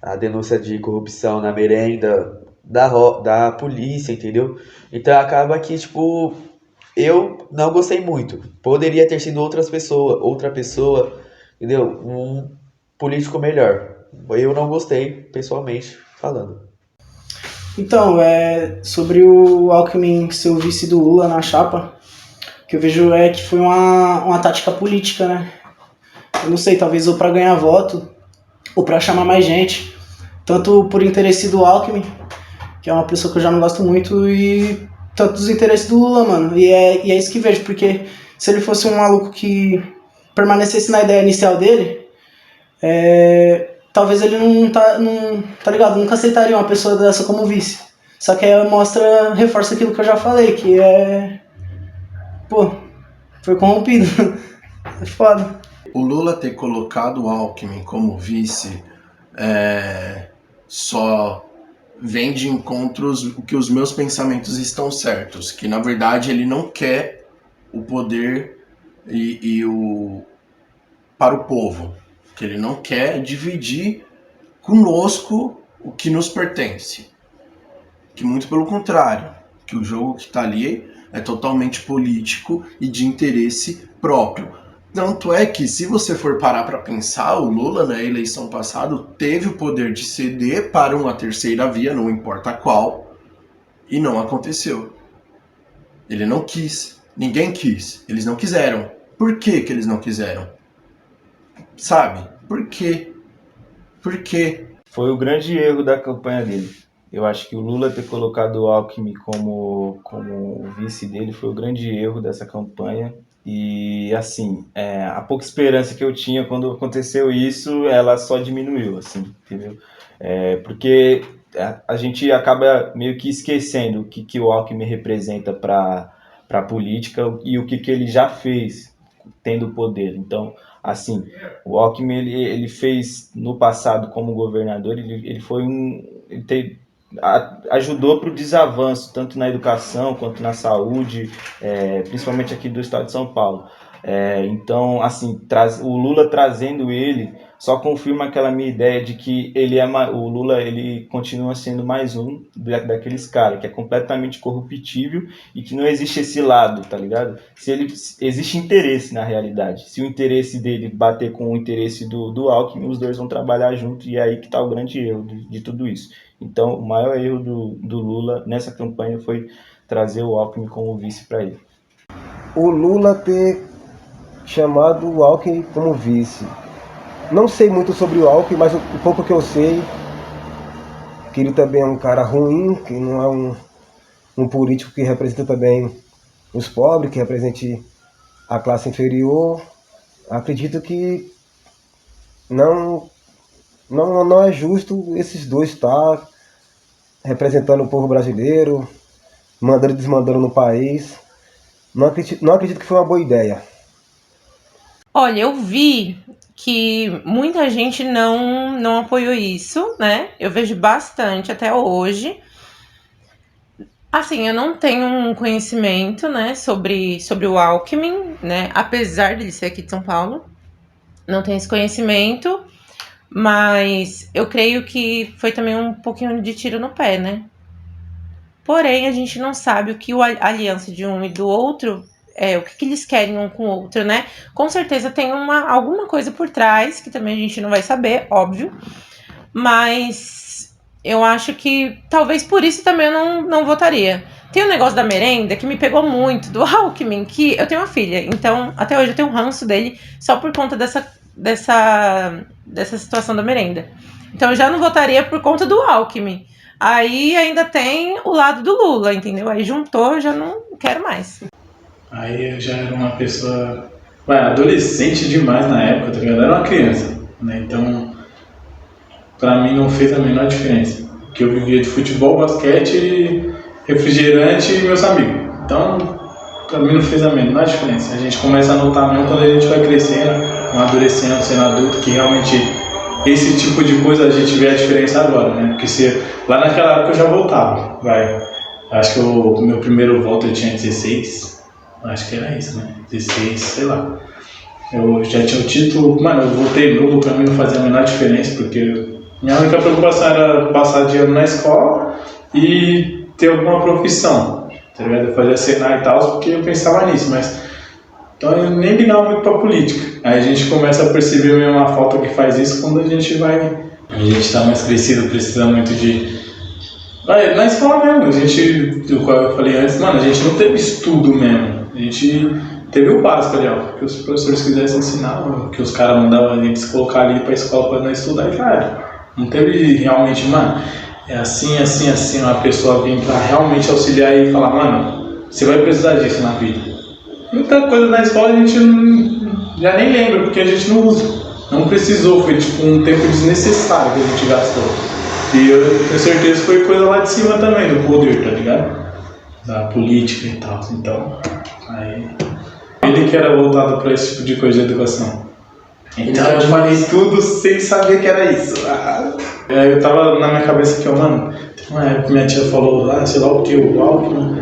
Speaker 11: a denúncia de corrupção na merenda da polícia, entendeu? Então acaba que, tipo, eu não gostei muito. Poderia ter sido outra pessoa, entendeu? Um político melhor. Eu não gostei, pessoalmente falando.
Speaker 22: Então, sobre o Alckmin ser o vice do Lula na chapa, o que eu vejo é que foi uma tática política, né? Eu não sei, talvez ou para ganhar voto, ou para chamar mais gente, tanto por interesse do Alckmin, que é uma pessoa que eu já não gosto muito, e tanto dos interesses do Lula, mano. E é isso que vejo, porque se ele fosse um maluco que permanecesse na ideia inicial dele, talvez ele tá ligado, nunca aceitaria uma pessoa dessa como vice. Só que aí reforça aquilo que eu já falei, que foi corrompido. É foda.
Speaker 1: O Lula ter colocado o Alckmin como vice só vem de encontros que os meus pensamentos estão certos, que na verdade ele não quer o poder para o povo, que ele não quer dividir conosco o que nos pertence, que muito pelo contrário, que o jogo que está ali é totalmente político e de interesse próprio. Tanto é que, se você for parar para pensar, o Lula, na eleição passada, teve o poder de ceder para uma terceira via, não importa qual, e não aconteceu. Ele não quis. Ninguém quis. Eles não quiseram. Por que que eles não quiseram? Sabe? Por quê? Por quê?
Speaker 2: Foi o grande erro da campanha dele. Eu acho que o Lula ter colocado o Alckmin como o vice dele foi o grande erro dessa campanha. E, assim, a pouca esperança que eu tinha quando aconteceu isso, ela só diminuiu, assim, entendeu? Porque a gente acaba meio que esquecendo o que o Alckmin representa para a política e o que ele já fez tendo poder. Então, assim, o Alckmin, ele fez no passado como governador, ele foi ajudou para o desavanço, tanto na educação quanto na saúde, principalmente aqui do estado de São Paulo. Então, assim, o Lula trazendo ele só confirma aquela minha ideia de que o Lula ele continua sendo mais um daqueles caras que é completamente corruptível e que não existe esse lado, tá ligado? Existe interesse na realidade. Se o interesse dele bater com o interesse do Alckmin, os dois vão trabalhar junto e é aí que tá o grande erro de tudo isso. Então, o maior erro do Lula nessa campanha foi trazer o Alckmin como vice para ele.
Speaker 6: O Lula ter chamado o Alckmin como vice. Não sei muito sobre o Alckmin, mas o pouco que eu sei, que ele também é um cara ruim, que não é um político que representa também os pobres, que represente a classe inferior. Acredito que não é justo esses dois estar representando o povo brasileiro, mandando e desmandando no país. Não acredito que foi uma boa ideia.
Speaker 21: Olha, eu vi que muita gente não apoiou isso, né? Eu vejo bastante até hoje. Assim, eu não tenho um conhecimento, né, sobre o Alckmin, né? Apesar dele ser aqui de São Paulo, não tenho esse conhecimento. Mas eu creio que foi também um pouquinho de tiro no pé, né? Porém, a gente não sabe o que a aliança de um e do outro, o que eles querem um com o outro, né? Com certeza tem alguma coisa por trás, que também a gente não vai saber, óbvio. Mas eu acho que talvez por isso também eu não votaria. Tem um negócio da merenda que me pegou muito, do Alckmin, que eu tenho uma filha. Então, até hoje eu tenho um ranço dele só por conta dessa situação da merenda. Então eu já não votaria por conta do Alckmin. Aí ainda tem o lado do Lula, entendeu? Aí juntou, eu já não quero mais.
Speaker 18: Aí eu já era uma pessoa adolescente demais na época, tá ligado? Eu era uma criança, né? Então, pra mim não fez a menor diferença. Porque eu vivia de futebol, basquete, refrigerante e meus amigos. Então, pra mim não fez a menor diferença. A gente começa a notar mesmo quando a gente vai crescendo, amadurecendo, sendo adulto, que realmente esse tipo de coisa a gente vê a diferença agora, né? Porque lá naquela época eu já voltava, Acho que o meu primeiro voto eu tinha 16. Acho que era isso, né? 16, sei lá. Eu já tinha o título. Mano, eu votei nulo, pra mim não fazia a menor diferença, porque minha única preocupação era passar de ano na escola e ter alguma profissão, tá ligado? Eu fazia Senai e tal, porque eu pensava nisso, mas então eu nem ligava muito pra política. Aí a gente começa a perceber mesmo a falta que faz isso quando a gente tá mais crescido, precisa muito de... Na escola mesmo, eu falei antes, mano, a gente não teve estudo mesmo, a gente teve o básico ali, ó, que os professores quisessem ensinar, que os caras mandavam a gente se colocar ali pra escola pra não estudar, e cara, não teve realmente, mano, é assim, assim, assim, uma pessoa vir pra realmente auxiliar e falar, mano, você vai precisar disso na vida. Muita coisa na escola a gente já nem lembra, porque a gente não usa, não precisou, foi tipo um tempo desnecessário que a gente gastou. E eu tenho certeza que foi coisa lá de cima também, do poder, tá ligado? Da política e tal. Então, aí... Ele que era voltado pra esse tipo de coisa de educação. Então eu falei tudo sem saber que era isso. Eu tava na minha cabeça aqui, ó, mano, tem uma época que minha tia falou lá, sei lá o que, o Alckmin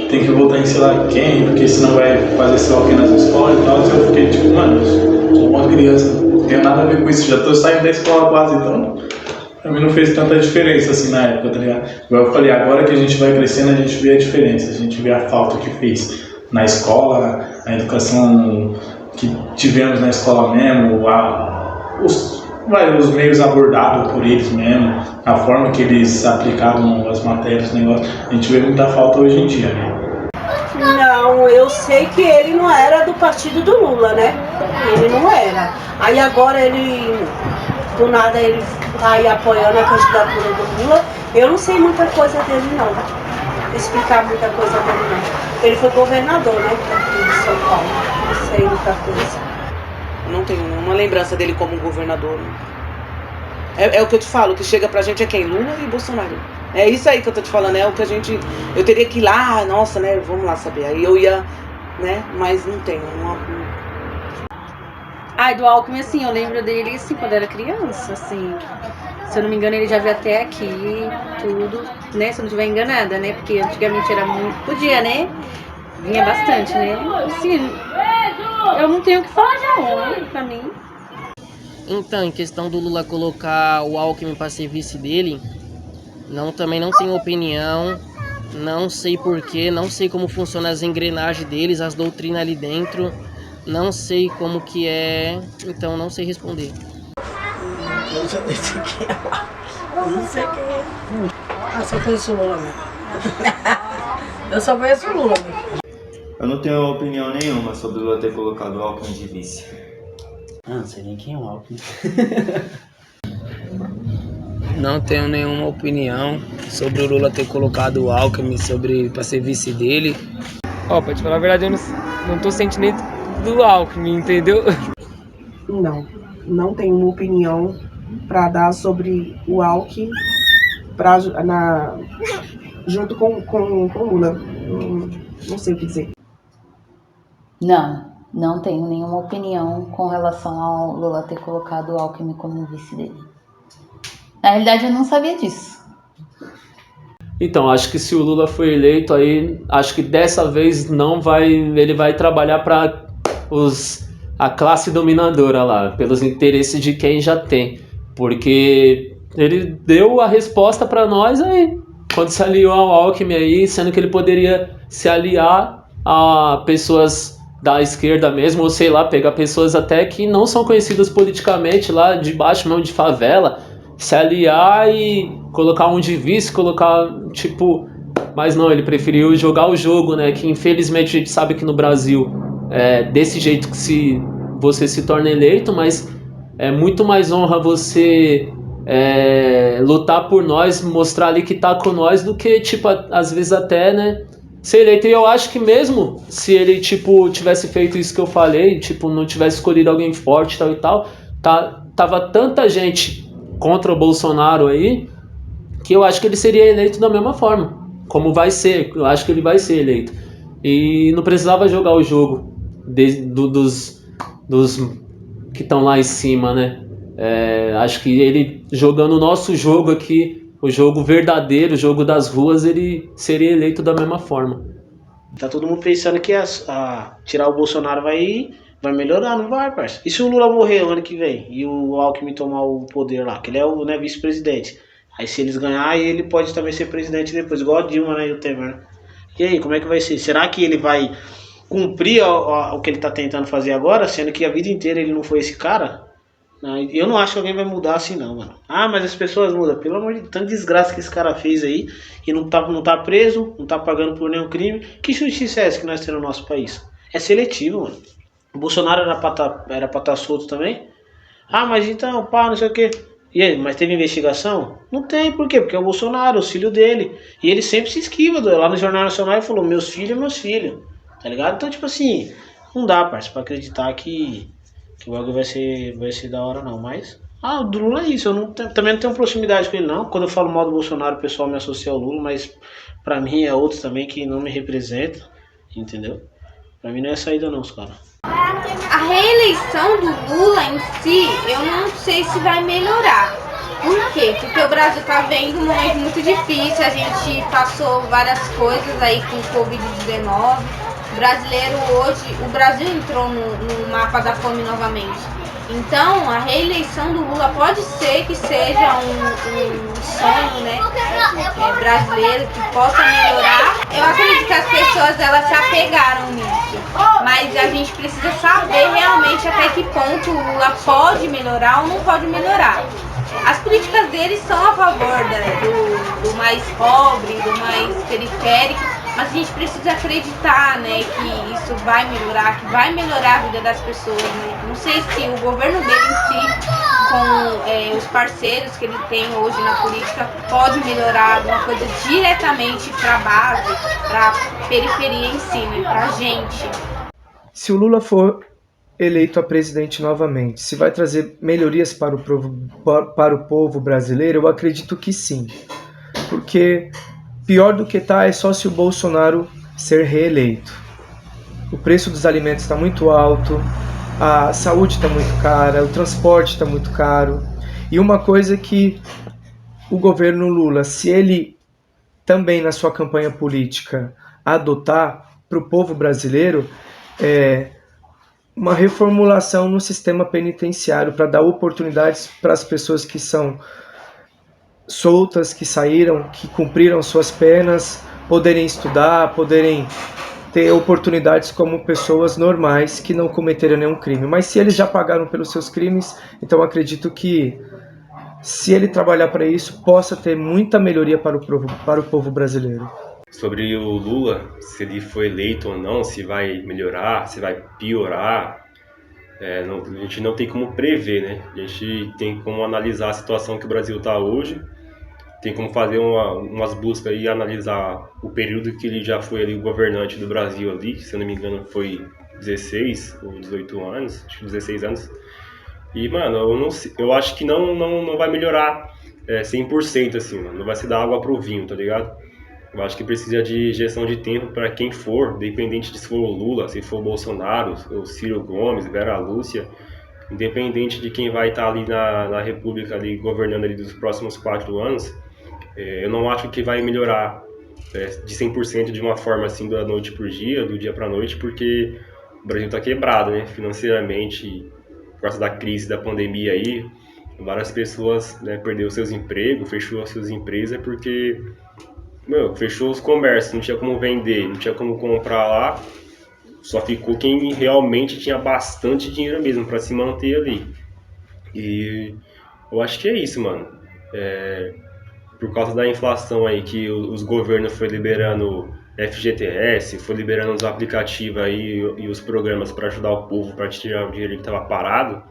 Speaker 18: tem que votar em sei lá quem, porque senão vai fazer sei lá o que nas escolas e tal. E eu fiquei tipo, mano, eu sou uma criança, não tenho nada a ver com isso, já tô saindo da escola quase, então... Pra mim não fez tanta diferença assim na época, tá ligado? Igual eu falei, agora que a gente vai crescendo, a gente vê a diferença, a gente vê a falta que fez na escola, a educação que tivemos na escola mesmo, os meios abordados por eles mesmo, a forma que eles aplicavam as matérias, o negócio, a gente vê muita falta hoje em dia, né?
Speaker 5: Não, eu sei que ele não era do partido do Lula, né? Ele não era. Aí agora ele, do nada, ele tá aí apoiando a candidatura do Lula. Eu não sei muita coisa dele, não. Explicar muita coisa dele, não. Ele foi governador, né? Aqui de São Paulo. Não sei muita coisa.
Speaker 4: Não tenho uma lembrança dele como governador. É o que eu te falo, o que chega pra gente é quem? Lula e Bolsonaro. É isso aí que eu tô te falando, é o que a gente... Eu teria que ir lá, nossa, né, vamos lá saber. Aí eu ia, né, mas não tenho.
Speaker 7: Ai, do Alckmin, assim, eu lembro dele, assim, quando eu era criança, assim... Se eu não me engano, ele já veio até aqui, tudo, né, se eu não estiver enganada, né, porque antigamente era muito... Podia, né? Vinha bastante, né? Assim, eu não tenho o que falar não, pra mim.
Speaker 15: Então, em questão do Lula colocar o Alckmin para ser vice dele, também não tenho opinião, não sei porquê, não sei como funcionam as engrenagens deles, as doutrinas ali dentro, não sei como que é, então não sei responder.
Speaker 5: Eu já disse que é lá. Eu não sei quem é. Só conheço o Lula mesmo. Eu só conheço o Lula mesmo.
Speaker 2: Eu não tenho opinião nenhuma sobre o Lula ter colocado o Alckmin de vice.
Speaker 8: Não sei nem quem é o Alckmin.
Speaker 24: Não tenho nenhuma opinião sobre o Lula ter colocado o Alckmin para ser vice dele. Pra te falar a verdade, eu não tô sentindo do Alckmin, entendeu?
Speaker 25: Não tenho uma opinião para dar sobre o Alckmin junto com o Lula. Não sei o que dizer.
Speaker 26: Não tenho nenhuma opinião com relação ao Lula ter colocado o Alckmin como vice dele. Na realidade, eu não sabia disso.
Speaker 13: Então, acho que se o Lula foi eleito aí, acho que dessa vez ele vai trabalhar para a classe dominadora lá, pelos interesses de quem já tem. Porque ele deu a resposta para nós aí, quando se aliou ao Alckmin aí, sendo que ele poderia se aliar a pessoas da esquerda mesmo, ou sei lá, pegar pessoas até que não são conhecidas politicamente lá de baixo, mesmo de favela, se aliar e colocar um de vice, mas não, ele preferiu jogar o jogo, né, que infelizmente a gente sabe que no Brasil é desse jeito que você se torna eleito, mas é muito mais honra você lutar por nós, mostrar ali que tá com nós, do que, às vezes até, né, ser eleito. E eu acho que mesmo se ele, tivesse feito isso que eu falei, não tivesse escolhido alguém forte, tal e tal, tava tanta gente contra o Bolsonaro aí, que eu acho que ele seria eleito da mesma forma, como vai ser, eu acho que ele vai ser eleito. E não precisava jogar o jogo dos que estão lá em cima, né? Acho que ele jogando o nosso jogo aqui, o jogo verdadeiro, o jogo das ruas, ele seria eleito da mesma forma.
Speaker 3: Tá todo mundo pensando que tirar o Bolsonaro vai melhorar, não vai, parça. E se o Lula morrer ano que vem e o Alckmin tomar o poder lá, que ele é o vice-presidente? Aí se eles ganharem, ele pode também ser presidente depois, igual a Dilma, né, e o Temer, né? E aí, como é que vai ser? Será que ele vai cumprir o que ele tá tentando fazer agora, sendo que a vida inteira ele não foi esse cara? Eu não acho que alguém vai mudar assim não, mano. Mas as pessoas mudam. Pelo amor de Deus, tanta desgraça que esse cara fez aí e não tá preso, não tá pagando por nenhum crime. Que justiça é essa que nós temos no nosso país? É seletivo, mano. O Bolsonaro era pra tá solto também? Mas então, não sei o quê. E aí, mas teve investigação? Não tem, por quê? Porque é o Bolsonaro, os filhos dele. E ele sempre se esquiva. Lá no Jornal Nacional ele falou, meus filhos. Tá ligado? Então, tipo assim, não dá, parça, pra acreditar que o bagulho vai ser da hora, não. Mas, o do Lula é isso. Também não tenho proximidade com ele, não. Quando eu falo mal do Bolsonaro, o pessoal me associa ao Lula, mas pra mim é outros também que não me representam, entendeu? Pra mim não é saída, não, os caras.
Speaker 14: A reeleição do Lula em si, eu não sei se vai melhorar. Por quê? Porque o Brasil tá vendo um momento muito difícil, a gente passou várias coisas aí com o Covid-19. O brasileiro hoje, o Brasil entrou no mapa da fome novamente. Então, a reeleição do Lula pode ser que seja um sonho, né, brasileiro, que possa melhorar. Eu acredito que as pessoas, elas se apegaram nisso. Mas a gente precisa saber realmente até que ponto o Lula pode melhorar ou não pode melhorar. As políticas dele são a favor do mais pobre, do mais periférico, mas a gente precisa acreditar, né, que isso vai melhorar, que vai melhorar a vida das pessoas, né? Não sei se o governo dele em si, com os parceiros que ele tem hoje na política, pode melhorar alguma coisa diretamente para a base, para a periferia em si, né, para a gente.
Speaker 9: Se o Lula for eleito a presidente novamente, se vai trazer melhorias para o povo brasileiro, eu acredito que sim. Porque pior do que é só se o Bolsonaro ser reeleito. O preço dos alimentos está muito alto, a saúde está muito cara, o transporte está muito caro. E uma coisa que o governo Lula, se ele também na sua campanha política adotar para o povo brasileiro, é uma reformulação no sistema penitenciário para dar oportunidades para as pessoas que são soltas, que saíram, que cumpriram suas penas, poderem estudar, poderem ter oportunidades como pessoas normais que não cometeram nenhum crime. Mas se eles já pagaram pelos seus crimes, então acredito que se ele trabalhar para isso, possa ter muita melhoria para o povo brasileiro.
Speaker 19: Sobre o Lula, se ele foi eleito ou não, se vai melhorar, se vai piorar, a gente não tem como prever, né? A gente tem como analisar a situação que o Brasil está hoje, tem como fazer umas buscas e analisar o período que ele já foi ali governante do Brasil ali, se eu não me engano foi 16 ou 18 anos, acho que 16 anos. E, mano, eu acho que não vai melhorar 100% assim, mano, não vai se dar água pro vinho, tá ligado? Eu acho que precisa de gestão de tempo para quem for, independente de se for o Lula, se for o Bolsonaro, o Ciro Gomes, Vera Lúcia, independente de quem vai estar ali na República ali governando ali dos próximos 4 anos, eu não acho que vai melhorar de 100% de uma forma assim da noite pro dia, do dia para noite, porque o Brasil está quebrado, né, financeiramente, por causa da crise da pandemia aí, várias pessoas, né, perderam seus empregos, fechou as suas empresas porque fechou os comércios, não tinha como vender, não tinha como comprar lá, só ficou quem realmente tinha bastante dinheiro mesmo para se manter ali. E eu acho que é isso, mano. Por causa da inflação aí que os governos foi liberando FGTS, foi liberando os aplicativos aí e os programas para ajudar o povo, para tirar o dinheiro que estava parado,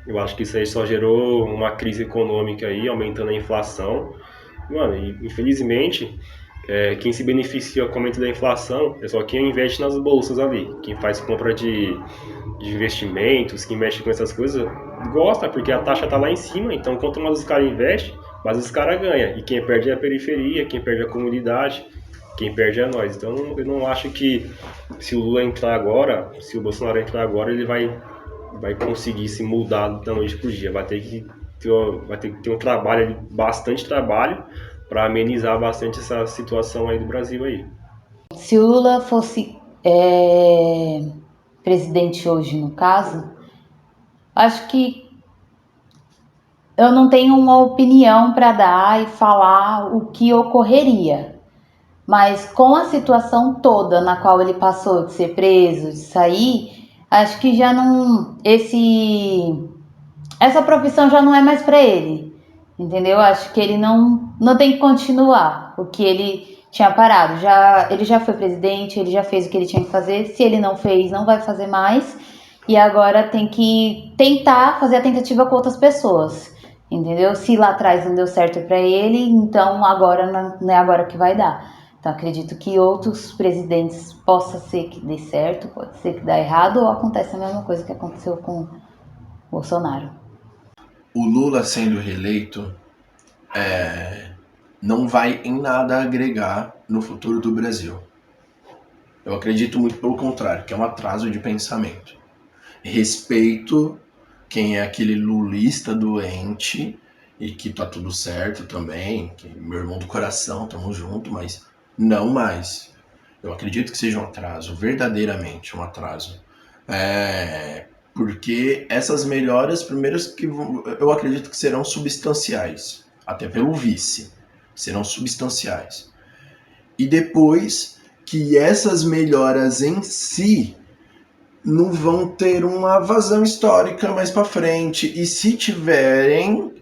Speaker 19: eu acho que isso aí só gerou uma crise econômica aí, aumentando a inflação. Mano, e infelizmente, quem se beneficia com o aumento da inflação é só quem investe nas bolsas ali. Quem faz compra de investimentos, quem mexe com essas coisas, gosta, porque a taxa tá lá em cima. Então, quanto mais os caras investem, mais os caras ganham. E quem perde é a periferia, quem perde é a comunidade, quem perde é nós. Então, eu não acho que se o Lula entrar agora, se o Bolsonaro entrar agora, ele vai conseguir se mudar da noite pro dia. Vai ter que ter um trabalho, bastante trabalho, para amenizar bastante essa situação aí do Brasil aí.
Speaker 26: Se o Lula fosse presidente hoje, no caso, acho que eu não tenho uma opinião para dar e falar o que ocorreria. Mas com a situação toda na qual ele passou de ser preso, de sair, acho que já não... essa profissão já não é mais para ele, entendeu? Acho que ele não tem que continuar o que ele tinha parado. Ele já foi presidente, ele já fez o que ele tinha que fazer. Se ele não fez, não vai fazer mais. E agora tem que tentar fazer a tentativa com outras pessoas, entendeu? Se lá atrás não deu certo para ele, então agora não é agora que vai dar. Então acredito que outros presidentes possa ser que dê certo, pode ser que dê errado, ou acontece a mesma coisa que aconteceu com Bolsonaro.
Speaker 1: O Lula sendo reeleito não vai em nada agregar no futuro do Brasil. Eu acredito muito pelo contrário, que é um atraso de pensamento. Respeito quem é aquele lulista doente e que tá tudo certo também, que meu irmão do coração, tamo junto, mas não mais. Eu acredito que seja um atraso, verdadeiramente um atraso. Porque essas melhoras, primeiras que eu acredito que serão substanciais, até pelo vice, serão substanciais. E depois que essas melhoras em si não vão ter uma vazão histórica mais para frente, e se tiverem,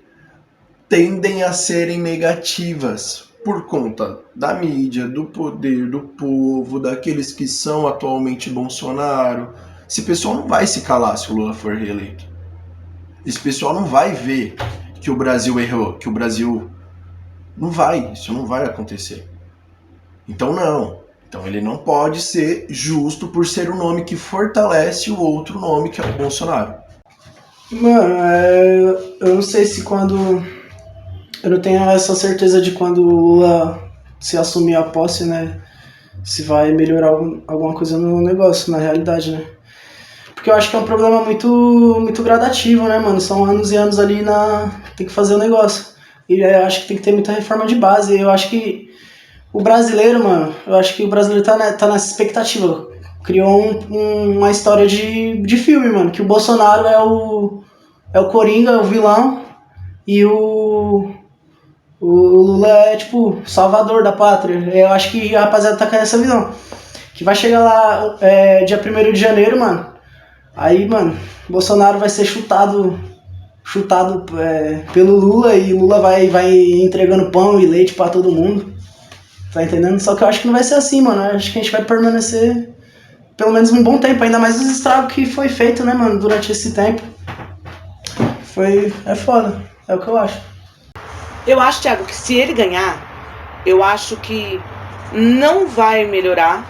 Speaker 1: tendem a serem negativas por conta da mídia, do poder do povo, daqueles que são atualmente Bolsonaro. Esse pessoal não vai se calar se o Lula for reeleito. Esse pessoal não vai ver que o Brasil errou, que o Brasil... Não vai, isso não vai acontecer. Então não. Então ele não pode ser justo por ser o nome que fortalece o outro nome, que é o Bolsonaro.
Speaker 22: Mano, eu não sei se quando... Eu não tenho essa certeza de quando o Lula se assumir a posse, né? Se vai melhorar alguma coisa no negócio, na realidade, né? Porque eu acho que é um problema muito gradativo, né, mano? São anos e anos ali tem que fazer o negócio. E eu acho que tem que ter muita reforma de base. Eu acho que o brasileiro, mano, tá nessa expectativa. Criou uma história de filme, mano. Que o Bolsonaro é o Coringa, é o vilão. E o Lula é, tipo, salvador da pátria. Eu acho que a rapaziada tá com essa visão. Que vai chegar lá dia 1º de janeiro, mano. Aí, mano, Bolsonaro vai ser chutado pelo Lula, e Lula vai entregando pão e leite pra todo mundo. Tá entendendo? Só que eu acho que não vai ser assim, mano. Eu acho que a gente vai permanecer pelo menos um bom tempo, ainda mais os estragos que foi feito, né, mano, durante esse tempo. É foda, é o que eu acho.
Speaker 4: Eu acho, Thiago, que se ele ganhar, eu acho que não vai melhorar.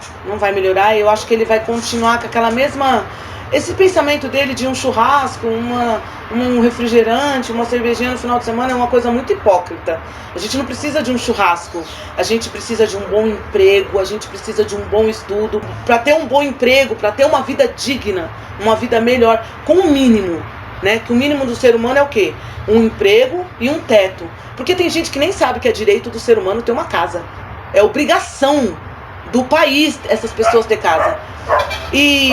Speaker 4: Eu acho que ele vai continuar com aquela mesma... Esse pensamento dele de um churrasco, um refrigerante, uma cervejinha no final de semana é uma coisa muito hipócrita. A gente não precisa de um churrasco, a gente precisa de um bom emprego, a gente precisa de um bom estudo. Para ter um bom emprego, para ter uma vida digna, uma vida melhor, com o mínimo, né? Que o mínimo do ser humano é o quê? Um emprego e um teto. Porque tem gente que nem sabe que é direito do ser humano ter uma casa. É obrigação do país essas pessoas ter casa. E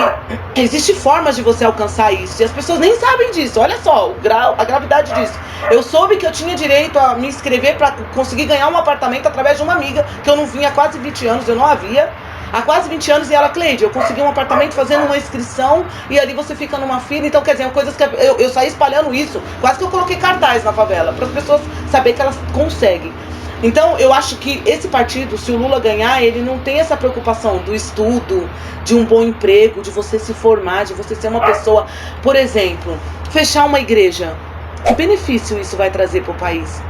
Speaker 4: existem formas de você alcançar isso, e as pessoas nem sabem disso. Olha só a gravidade disso. Eu soube que eu tinha direito a me inscrever para conseguir ganhar um apartamento através de uma amiga que eu não vinha há quase 20 anos, eu não havia há quase 20 anos, e ela, Cleide, eu consegui um apartamento fazendo uma inscrição, e ali você fica numa fila. Então, quer dizer, coisas que eu saí espalhando isso, quase que eu coloquei cartaz na favela, para as pessoas saberem que elas conseguem. Então, eu acho que esse partido, se o Lula ganhar, ele não tem essa preocupação do estudo, de um bom emprego, de você se formar, de você ser uma pessoa... Por exemplo, fechar uma igreja. Que benefício isso vai trazer para o país?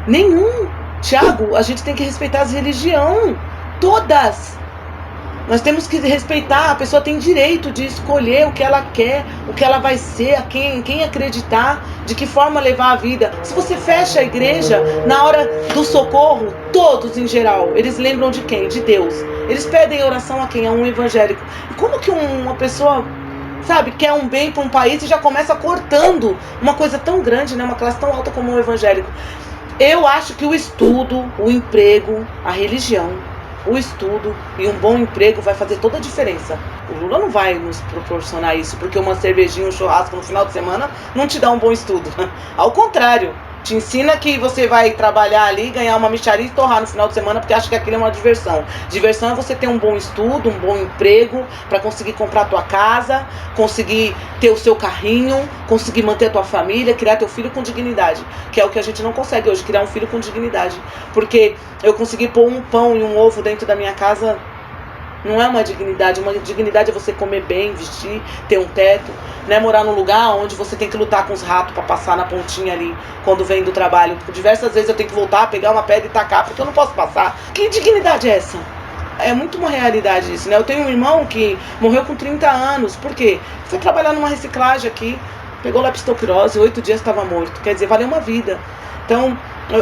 Speaker 4: Nenhum. Thiago, a gente tem que respeitar as religiões. Todas. Nós temos que respeitar, a pessoa tem direito de escolher o que ela quer, o que ela vai ser, quem acreditar, de que forma levar a vida. Se você fecha a igreja, na hora do socorro, todos em geral, eles lembram de quem? De Deus. Eles pedem oração a quem? A um evangélico. E como que uma pessoa, sabe, quer um bem para um país e já começa cortando uma coisa tão grande, né? Uma classe tão alta como um evangélico? Eu acho que o estudo, o emprego, a religião, o estudo e um bom emprego vai fazer toda a diferença. O Lula não vai nos proporcionar isso, porque uma cervejinha, um churrasco no final de semana não te dá um bom estudo. Ao contrário, te ensina que você vai trabalhar ali, ganhar uma mixaria e torrar no final de semana, porque acha que aquilo é uma diversão. Diversão é você ter um bom estudo, um bom emprego, para conseguir comprar a tua casa, conseguir ter o seu carrinho, conseguir manter a tua família, criar teu filho com dignidade, que é o que a gente não consegue hoje, criar um filho com dignidade. Porque eu consegui pôr um pão e um ovo dentro da minha casa, não é uma dignidade é você comer bem, vestir, ter um teto, não é morar num lugar onde você tem que lutar com os ratos para passar na pontinha ali quando vem do trabalho. Por diversas vezes eu tenho que voltar, pegar uma pedra e tacar, porque eu não posso passar. Que dignidade é essa? É muito uma realidade isso, né? Eu tenho um irmão que morreu com 30 anos, por quê? Foi trabalhar numa reciclagem aqui, pegou leptospirose, 8 dias estava morto, quer dizer, valeu uma vida. Então,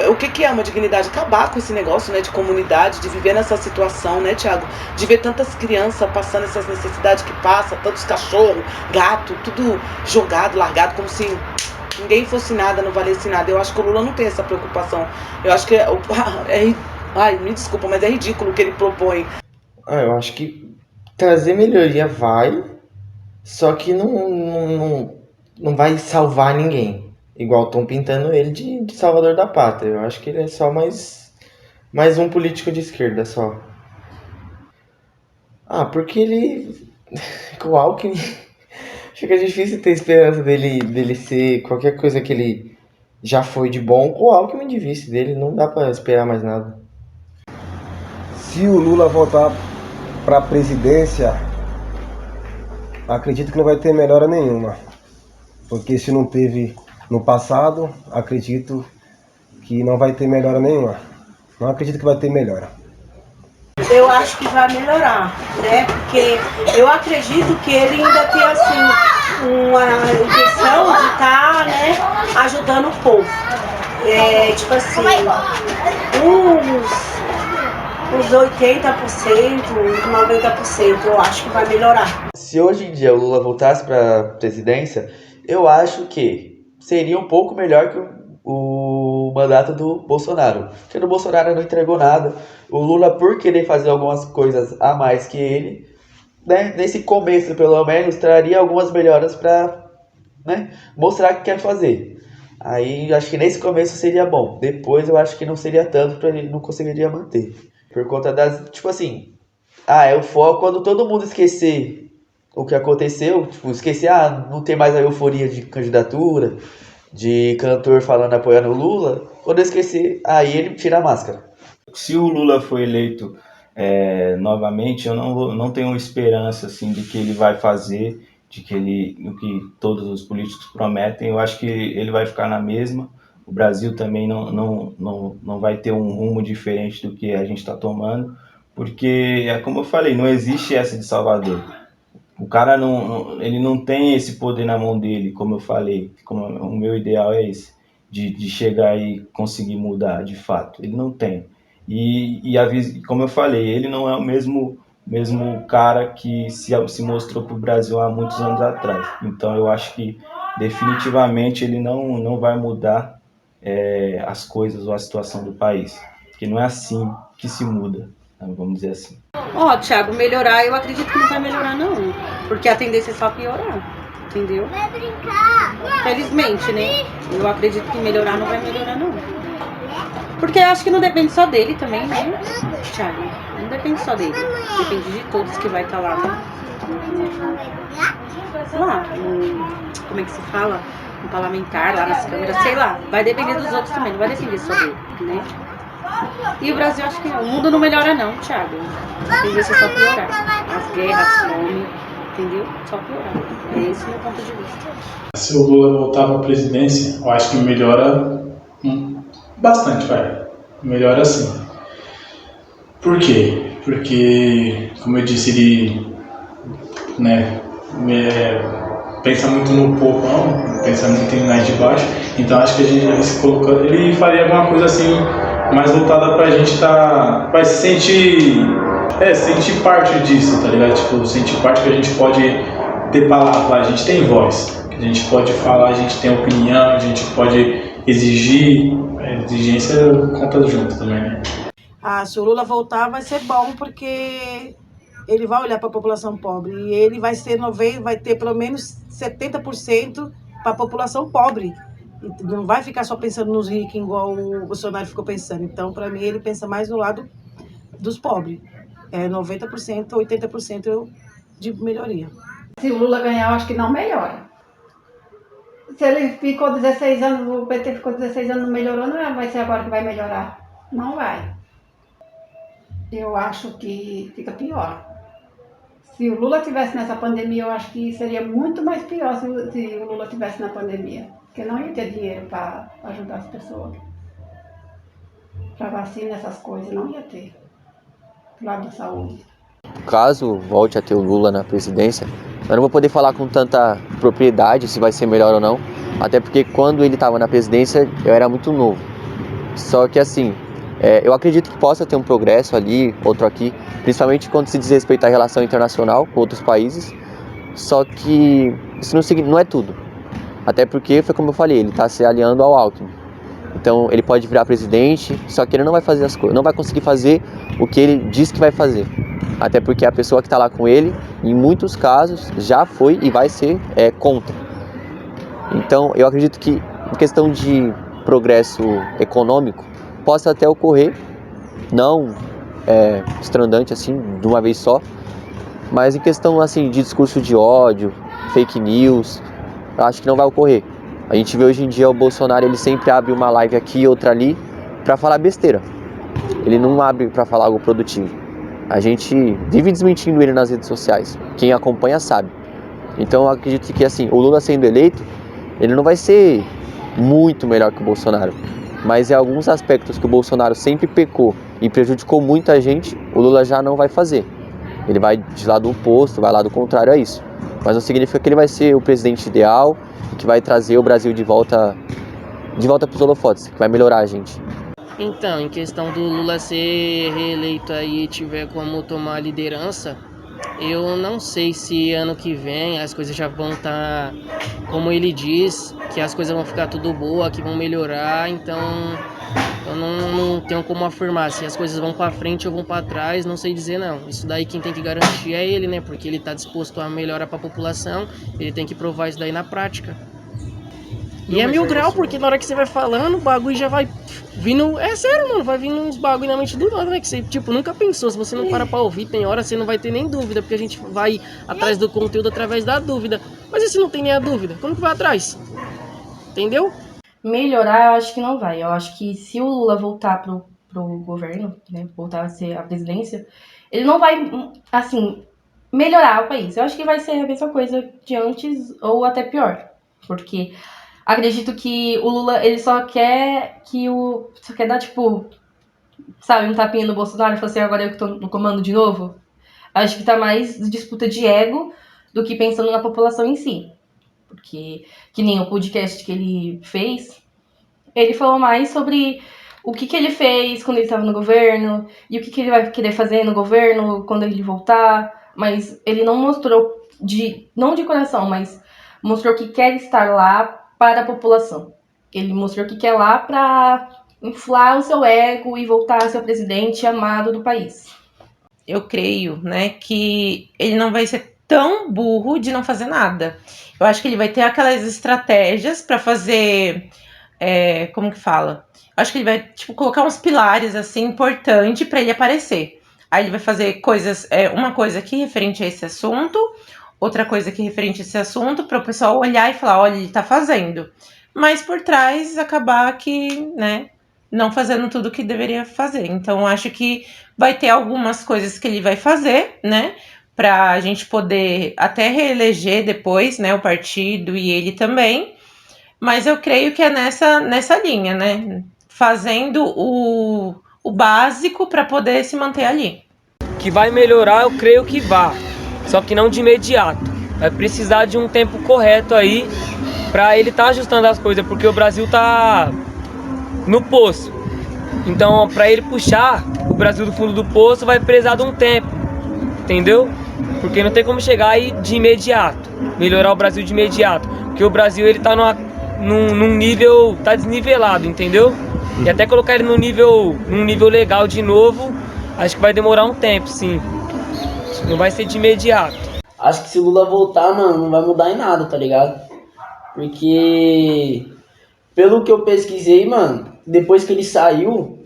Speaker 4: o que é uma dignidade? Acabar com esse negócio, né, de comunidade, de viver nessa situação, né, Thiago? De ver tantas crianças passando essas necessidades que passam, tantos cachorros, gato, tudo jogado, largado, como se ninguém fosse nada, não valesse nada. Eu acho que o Lula não tem essa preocupação. Eu acho que ai, me desculpa, mas é ridículo o que ele propõe.
Speaker 10: Eu acho que trazer melhoria vai, só que não vai salvar ninguém. Igual estão pintando ele de salvador da pátria. Eu acho que ele é só mais um político de esquerda, só. Porque ele... Com o Alckmin... Fica difícil ter esperança dele ser qualquer coisa que ele já foi de bom. Com o Alckmin de vice dele, não dá pra esperar mais nada.
Speaker 6: Se o Lula voltar pra presidência, acredito que não vai ter melhora nenhuma. Porque se não teve... No passado, acredito que não vai ter melhora nenhuma. Não acredito que vai ter melhora.
Speaker 5: Eu acho que vai melhorar, né? Porque eu acredito que ele ainda tem, assim, uma intenção de estar, né, ajudando o povo. Tipo assim, uns 80%, uns 90%, eu acho que vai melhorar.
Speaker 11: Se hoje em dia o Lula voltasse para a presidência, eu acho que seria um pouco melhor que o mandato do Bolsonaro. Porque o Bolsonaro não entregou nada. O Lula, por querer fazer algumas coisas a mais que ele, né, nesse começo pelo menos, traria algumas melhoras para, né, mostrar que quer fazer. Aí acho que nesse começo seria bom. Depois eu acho que não seria tanto, para ele não conseguiria manter. Por conta das, tipo assim, é o foco quando todo mundo esquecer o que aconteceu, tipo, esquecer, não tem mais a euforia de candidatura, de cantor falando apoiando o Lula. Quando eu esquecer, aí ele tira a máscara.
Speaker 2: Se o Lula for eleito novamente, eu não tenho esperança assim de que ele vai fazer, o que todos os políticos prometem. Eu acho que ele vai ficar na mesma. O Brasil também não vai ter um rumo diferente do que a gente está tomando, porque, como eu falei, não existe essa de Salvador. O cara ele não tem esse poder na mão dele, como eu falei. O meu ideal é esse, de chegar e conseguir mudar, de fato. Ele não tem. E como eu falei, ele não é o mesmo cara que se mostrou para o Brasil há muitos anos atrás. Então eu acho que definitivamente ele não vai mudar as coisas ou a situação do país. Porque não é assim que se muda, vamos dizer assim.
Speaker 7: Thiago, melhorar, eu acredito que não vai melhorar não, porque a tendência é só piorar, entendeu? Vai brincar! Felizmente, né? Eu acredito que melhorar não vai melhorar não. Porque eu acho que não depende só dele também, né, Thiago? Não depende só dele, depende de todos que vai estar lá, né? Sei lá, como é que se fala? Um parlamentar lá nas câmeras, sei lá. Vai depender dos outros também, não vai depender só dele, né? E o Brasil, acho que o mundo não melhora não, Thiago. A tendência é só piorar. As guerras, a fome, entendeu? Só piorar. É esse o meu ponto de vista.
Speaker 18: Se o Lula voltar para a presidência, eu acho que melhora bastante, vai. Melhora sim. Por quê? Porque, como eu disse, ele, né, pensa muito no povão, pensa muito em mais de baixo. Então acho que ele faria alguma coisa assim mais voltada pra gente vai se sentir parte disso, tá ligado? Tipo, sentir parte que a gente pode ter palavra, a gente tem voz. A gente pode falar, a gente tem opinião, a gente pode exigir, a exigência conta junto também, né?
Speaker 5: Se o Lula voltar vai ser bom, porque ele vai olhar para a população pobre e ele vai ter pelo menos 70% para a população pobre. Não vai ficar só pensando nos ricos igual o Bolsonaro ficou pensando. Então, para mim, ele pensa mais no lado dos pobres. 90%, 80% de melhoria.
Speaker 12: Se o Lula ganhar, eu acho que não melhora. Se ele ficou 16 anos, o PT ficou 16 anos, não melhorou, não vai ser agora que vai melhorar. Não vai. Eu acho que fica pior. Se o Lula estivesse nessa pandemia, eu acho que seria muito mais pior se o Lula estivesse na pandemia. Porque não ia ter dinheiro para ajudar as pessoas. Para vacina, essas coisas, não ia ter. Do lado da saúde.
Speaker 16: Caso volte a ter o Lula na presidência, eu não vou poder falar com tanta propriedade se vai ser melhor ou não. Até porque quando ele estava na presidência, eu era muito novo. Só que assim, eu acredito que possa ter um progresso ali, outro aqui, principalmente quando se diz respeito à relação internacional com outros países. Só que isso não é tudo. Até porque, foi como eu falei, ele está se aliando ao Alckmin. Então ele pode virar presidente, só que ele não vai fazer as coisas, não vai conseguir fazer o que ele diz que vai fazer. Até porque a pessoa que está lá com ele, em muitos casos, já foi e vai ser contra. Então eu acredito que em questão de progresso econômico, possa até ocorrer, não estrondante assim, de uma vez só, mas em questão assim, de discurso de ódio, fake news, eu acho que não vai ocorrer. A gente vê hoje em dia o Bolsonaro, ele sempre abre uma live aqui e outra ali para falar besteira. Ele não abre para falar algo produtivo. A gente vive desmentindo ele nas redes sociais. Quem acompanha sabe. Então eu acredito que assim, o Lula sendo eleito, ele não vai ser muito melhor que o Bolsonaro. Mas em alguns aspectos que o Bolsonaro sempre pecou e prejudicou muita gente, o Lula já não vai fazer. Ele vai de lado oposto, vai lado contrário a isso. Mas não significa que ele vai ser o presidente ideal, que vai trazer o Brasil de volta para os holofotes, que vai melhorar a gente.
Speaker 15: Então, em questão do Lula ser reeleito aí e tiver como tomar a liderança, eu não sei se ano que vem as coisas já vão estar, como ele diz, que as coisas vão ficar tudo boa, que vão melhorar, então eu não tenho como afirmar se as coisas vão para frente ou vão para trás, não sei dizer não. Isso daí quem tem que garantir é ele, né? Porque ele está disposto a melhorar para a população, ele tem que provar isso daí na prática. E é 1000 graus, porque na hora que você vai falando, o bagulho já vai vindo... É sério, mano, vai vindo uns bagulho na mente do nada, né? Que você, tipo, nunca pensou. Se você não para pra ouvir, tem hora você não vai ter nem dúvida, porque a gente vai atrás do conteúdo através da dúvida. Mas e se não tem nem a dúvida? Como que vai atrás? Entendeu?
Speaker 17: Melhorar, eu acho que não vai. Eu acho que se o Lula voltar pro governo, né, voltar a ser a presidência, ele não vai, assim, melhorar o país. Eu acho que vai ser a mesma coisa de antes ou até pior. Porque acredito que o Lula, ele só quer dar, tipo, sabe, um tapinha no Bolsonaro e falar assim, agora eu que tô no comando de novo. Acho que tá mais disputa de ego do que pensando na população em si. Porque, que nem o podcast que ele fez, ele falou mais sobre o que ele fez quando ele estava no governo e o que ele vai querer fazer no governo quando ele voltar. Mas ele não mostrou, não de coração, mas mostrou que quer estar lá para a população. Ele mostrou que quer lá para inflar o seu ego e voltar a ser o presidente amado do país.
Speaker 20: Eu creio, né, que ele não vai ser tão burro de não fazer nada. Eu acho que ele vai ter aquelas estratégias para fazer, como que fala? Eu acho que ele vai, tipo, colocar uns pilares, assim, importantes para ele aparecer. Aí ele vai fazer coisas, uma coisa aqui referente a esse assunto, outra coisa aqui referente a esse assunto, para o pessoal olhar e falar, olha, ele tá fazendo. Mas por trás, acabar que, né, não fazendo tudo o que deveria fazer. Então, eu acho que vai ter algumas coisas que ele vai fazer, né, para a gente poder até reeleger depois, né, o partido e ele também. Mas eu creio que é nessa linha, né, fazendo o básico para poder se manter ali.
Speaker 24: Que vai melhorar, eu creio que vá, só que não de imediato. Vai precisar de um tempo correto aí para ele estar ajustando as coisas, porque o Brasil tá no poço. Então, para ele puxar o Brasil do fundo do poço, vai precisar de um tempo, entendeu? Porque não tem como chegar aí de imediato, melhorar o Brasil de imediato. Porque o Brasil, ele tá num nível, tá desnivelado, entendeu? E até colocar ele num nível legal de novo, acho que vai demorar um tempo, sim. Não vai ser de imediato.
Speaker 3: Acho que se o Lula voltar, mano, não vai mudar em nada, tá ligado? Porque, pelo que eu pesquisei, mano, depois que ele saiu,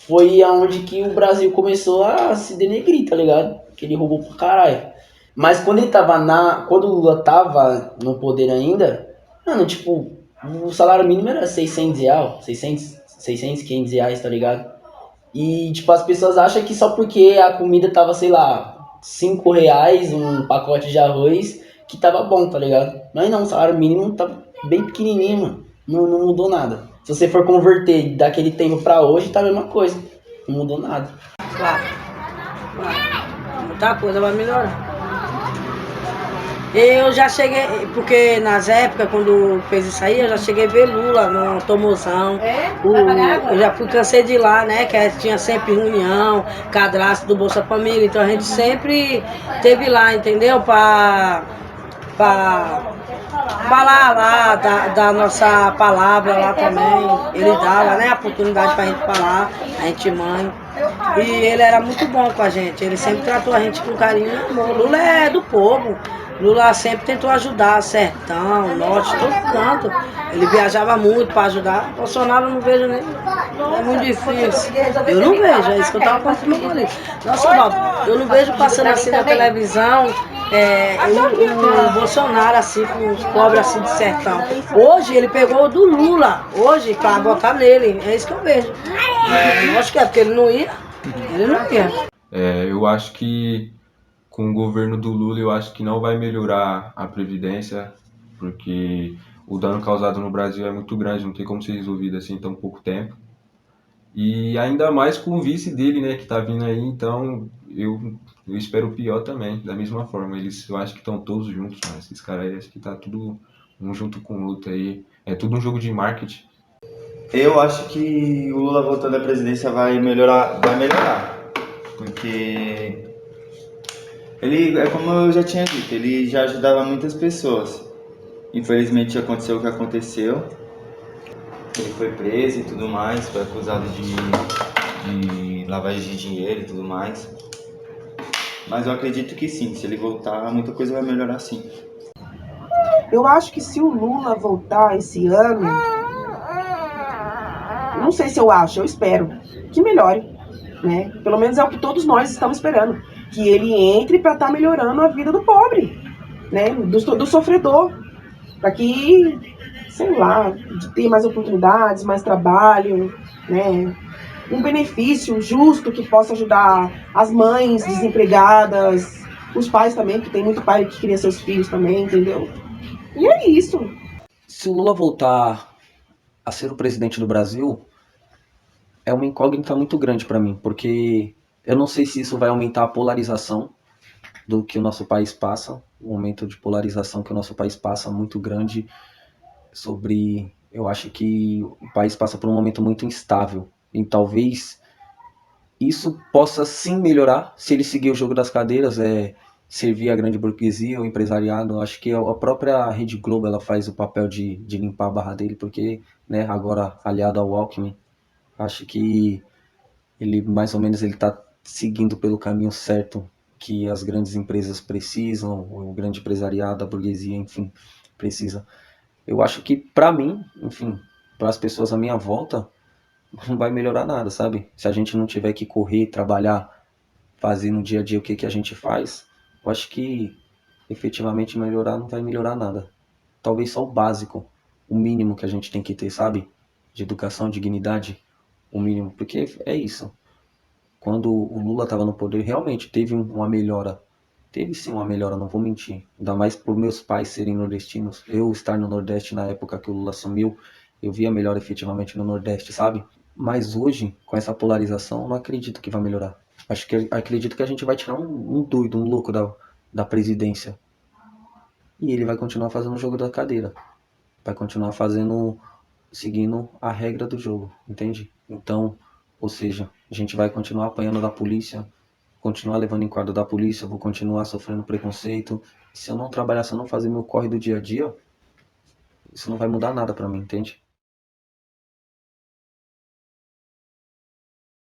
Speaker 3: foi aonde que o Brasil começou a se denegrir, tá ligado? Que ele roubou pra caralho. Mas quando ele quando o Lula tava no poder ainda, mano, tipo, o salário mínimo era 600 reais, 600, 500 reais, tá ligado? E, tipo, as pessoas acham que só porque a comida tava, sei lá, 5 reais, um pacote de arroz, que tava bom, tá ligado? Mas não, o salário mínimo tava bem pequenininho, mano. Não mudou nada. Se você for converter daquele tempo pra hoje, tá a mesma coisa. Não mudou nada.
Speaker 5: Muita coisa vai melhorar. Eu já cheguei, porque nas épocas, quando fez isso aí, eu já cheguei a ver Lula no Tomozão. Eu já cansei de ir lá, né? Que tinha sempre reunião, cadastro do Bolsa Família. Então a gente sempre teve lá, entendeu? Pra falar lá da nossa palavra lá também. Ele dava, né, a oportunidade pra gente falar, a gente mãe. E ele era muito bom com a gente, ele sempre tratou a gente com carinho e amor. Lula é do povo. Lula sempre tentou ajudar, sertão, norte, todo canto. Ele viajava muito para ajudar. Bolsonaro eu não vejo nem. É muito difícil. Eu não vejo, é isso que eu tava falando pro meu marido. Nossa, Valdo, eu não vejo passando assim na televisão o Bolsonaro assim, com os pobres assim de sertão. Hoje ele pegou o do Lula, hoje, para botar nele. É isso que eu vejo. Eu acho que é porque ele não ia. Ele não ia.
Speaker 2: Eu acho que com o governo do Lula, eu acho que não vai melhorar a Previdência, porque o dano causado no Brasil é muito grande, não tem como ser resolvido assim em tão pouco tempo. E ainda mais com o vice dele, né, que tá vindo aí, então eu espero o pior também, da mesma forma. Eu acho que estão todos juntos, né? Esses caras aí, acho que tá tudo um junto com o outro aí. É tudo um jogo de marketing.
Speaker 10: Eu acho que o Lula voltando à presidência vai melhorar, porque ele, é como eu já tinha dito, ele já ajudava muitas pessoas. Infelizmente aconteceu o que aconteceu. Ele foi preso e tudo mais, foi acusado de lavagem de dinheiro e tudo mais. Mas eu acredito que sim, se ele voltar, muita coisa vai melhorar sim.
Speaker 8: Eu acho que se o Lula voltar esse ano, não sei se eu acho, eu espero que melhore, né? Pelo menos é o que todos nós estamos esperando, que ele entre para estar melhorando a vida do pobre, né? Do sofredor, para que, sei lá, de ter mais oportunidades, mais trabalho, né? Um benefício justo que possa ajudar as mães desempregadas, os pais também, que tem muito pai que cria seus filhos também, entendeu? E é isso.
Speaker 13: Se o Lula voltar a ser o presidente do Brasil, é uma incógnita muito grande para mim, porque eu não sei se isso vai aumentar a polarização do que o nosso país passa, o aumento de polarização que o nosso país passa muito grande sobre... Eu acho que o país passa por um momento muito instável, e talvez isso possa sim melhorar se ele seguir o jogo das cadeiras, servir a grande burguesia, o empresariado. Acho que a própria Rede Globo ela faz o papel de limpar a barra dele, porque, né, agora aliado ao Alckmin, acho que ele mais ou menos ele está seguindo pelo caminho certo que as grandes empresas precisam, o grande empresariado, a burguesia, enfim, precisa. Eu acho que para mim, enfim, para as pessoas à minha volta, não vai melhorar nada, sabe? Se a gente não tiver que correr, trabalhar, fazer no dia a dia o que a gente faz, eu acho que efetivamente melhorar não vai melhorar nada. Talvez só o básico, o mínimo que a gente tem que ter, sabe? De educação, dignidade, o mínimo. Porque é isso. Quando o Lula estava no poder, realmente teve uma melhora. Teve sim uma melhora, não vou mentir. Ainda mais por meus pais serem nordestinos. Eu estar no Nordeste na época que o Lula assumiu, eu vi a melhora efetivamente no Nordeste, sabe? Mas hoje, com essa polarização, eu não acredito que vai melhorar. Acredito que a gente vai tirar um doido, um louco da presidência. E ele vai continuar fazendo o jogo da cadeira. Vai continuar seguindo a regra do jogo, entende? Então, ou seja, a gente vai continuar apanhando da polícia, continuar levando enquadro da polícia, vou continuar sofrendo preconceito. Se eu não trabalhar, se eu não fazer meu corre do dia a dia, isso não vai mudar nada pra mim, entende?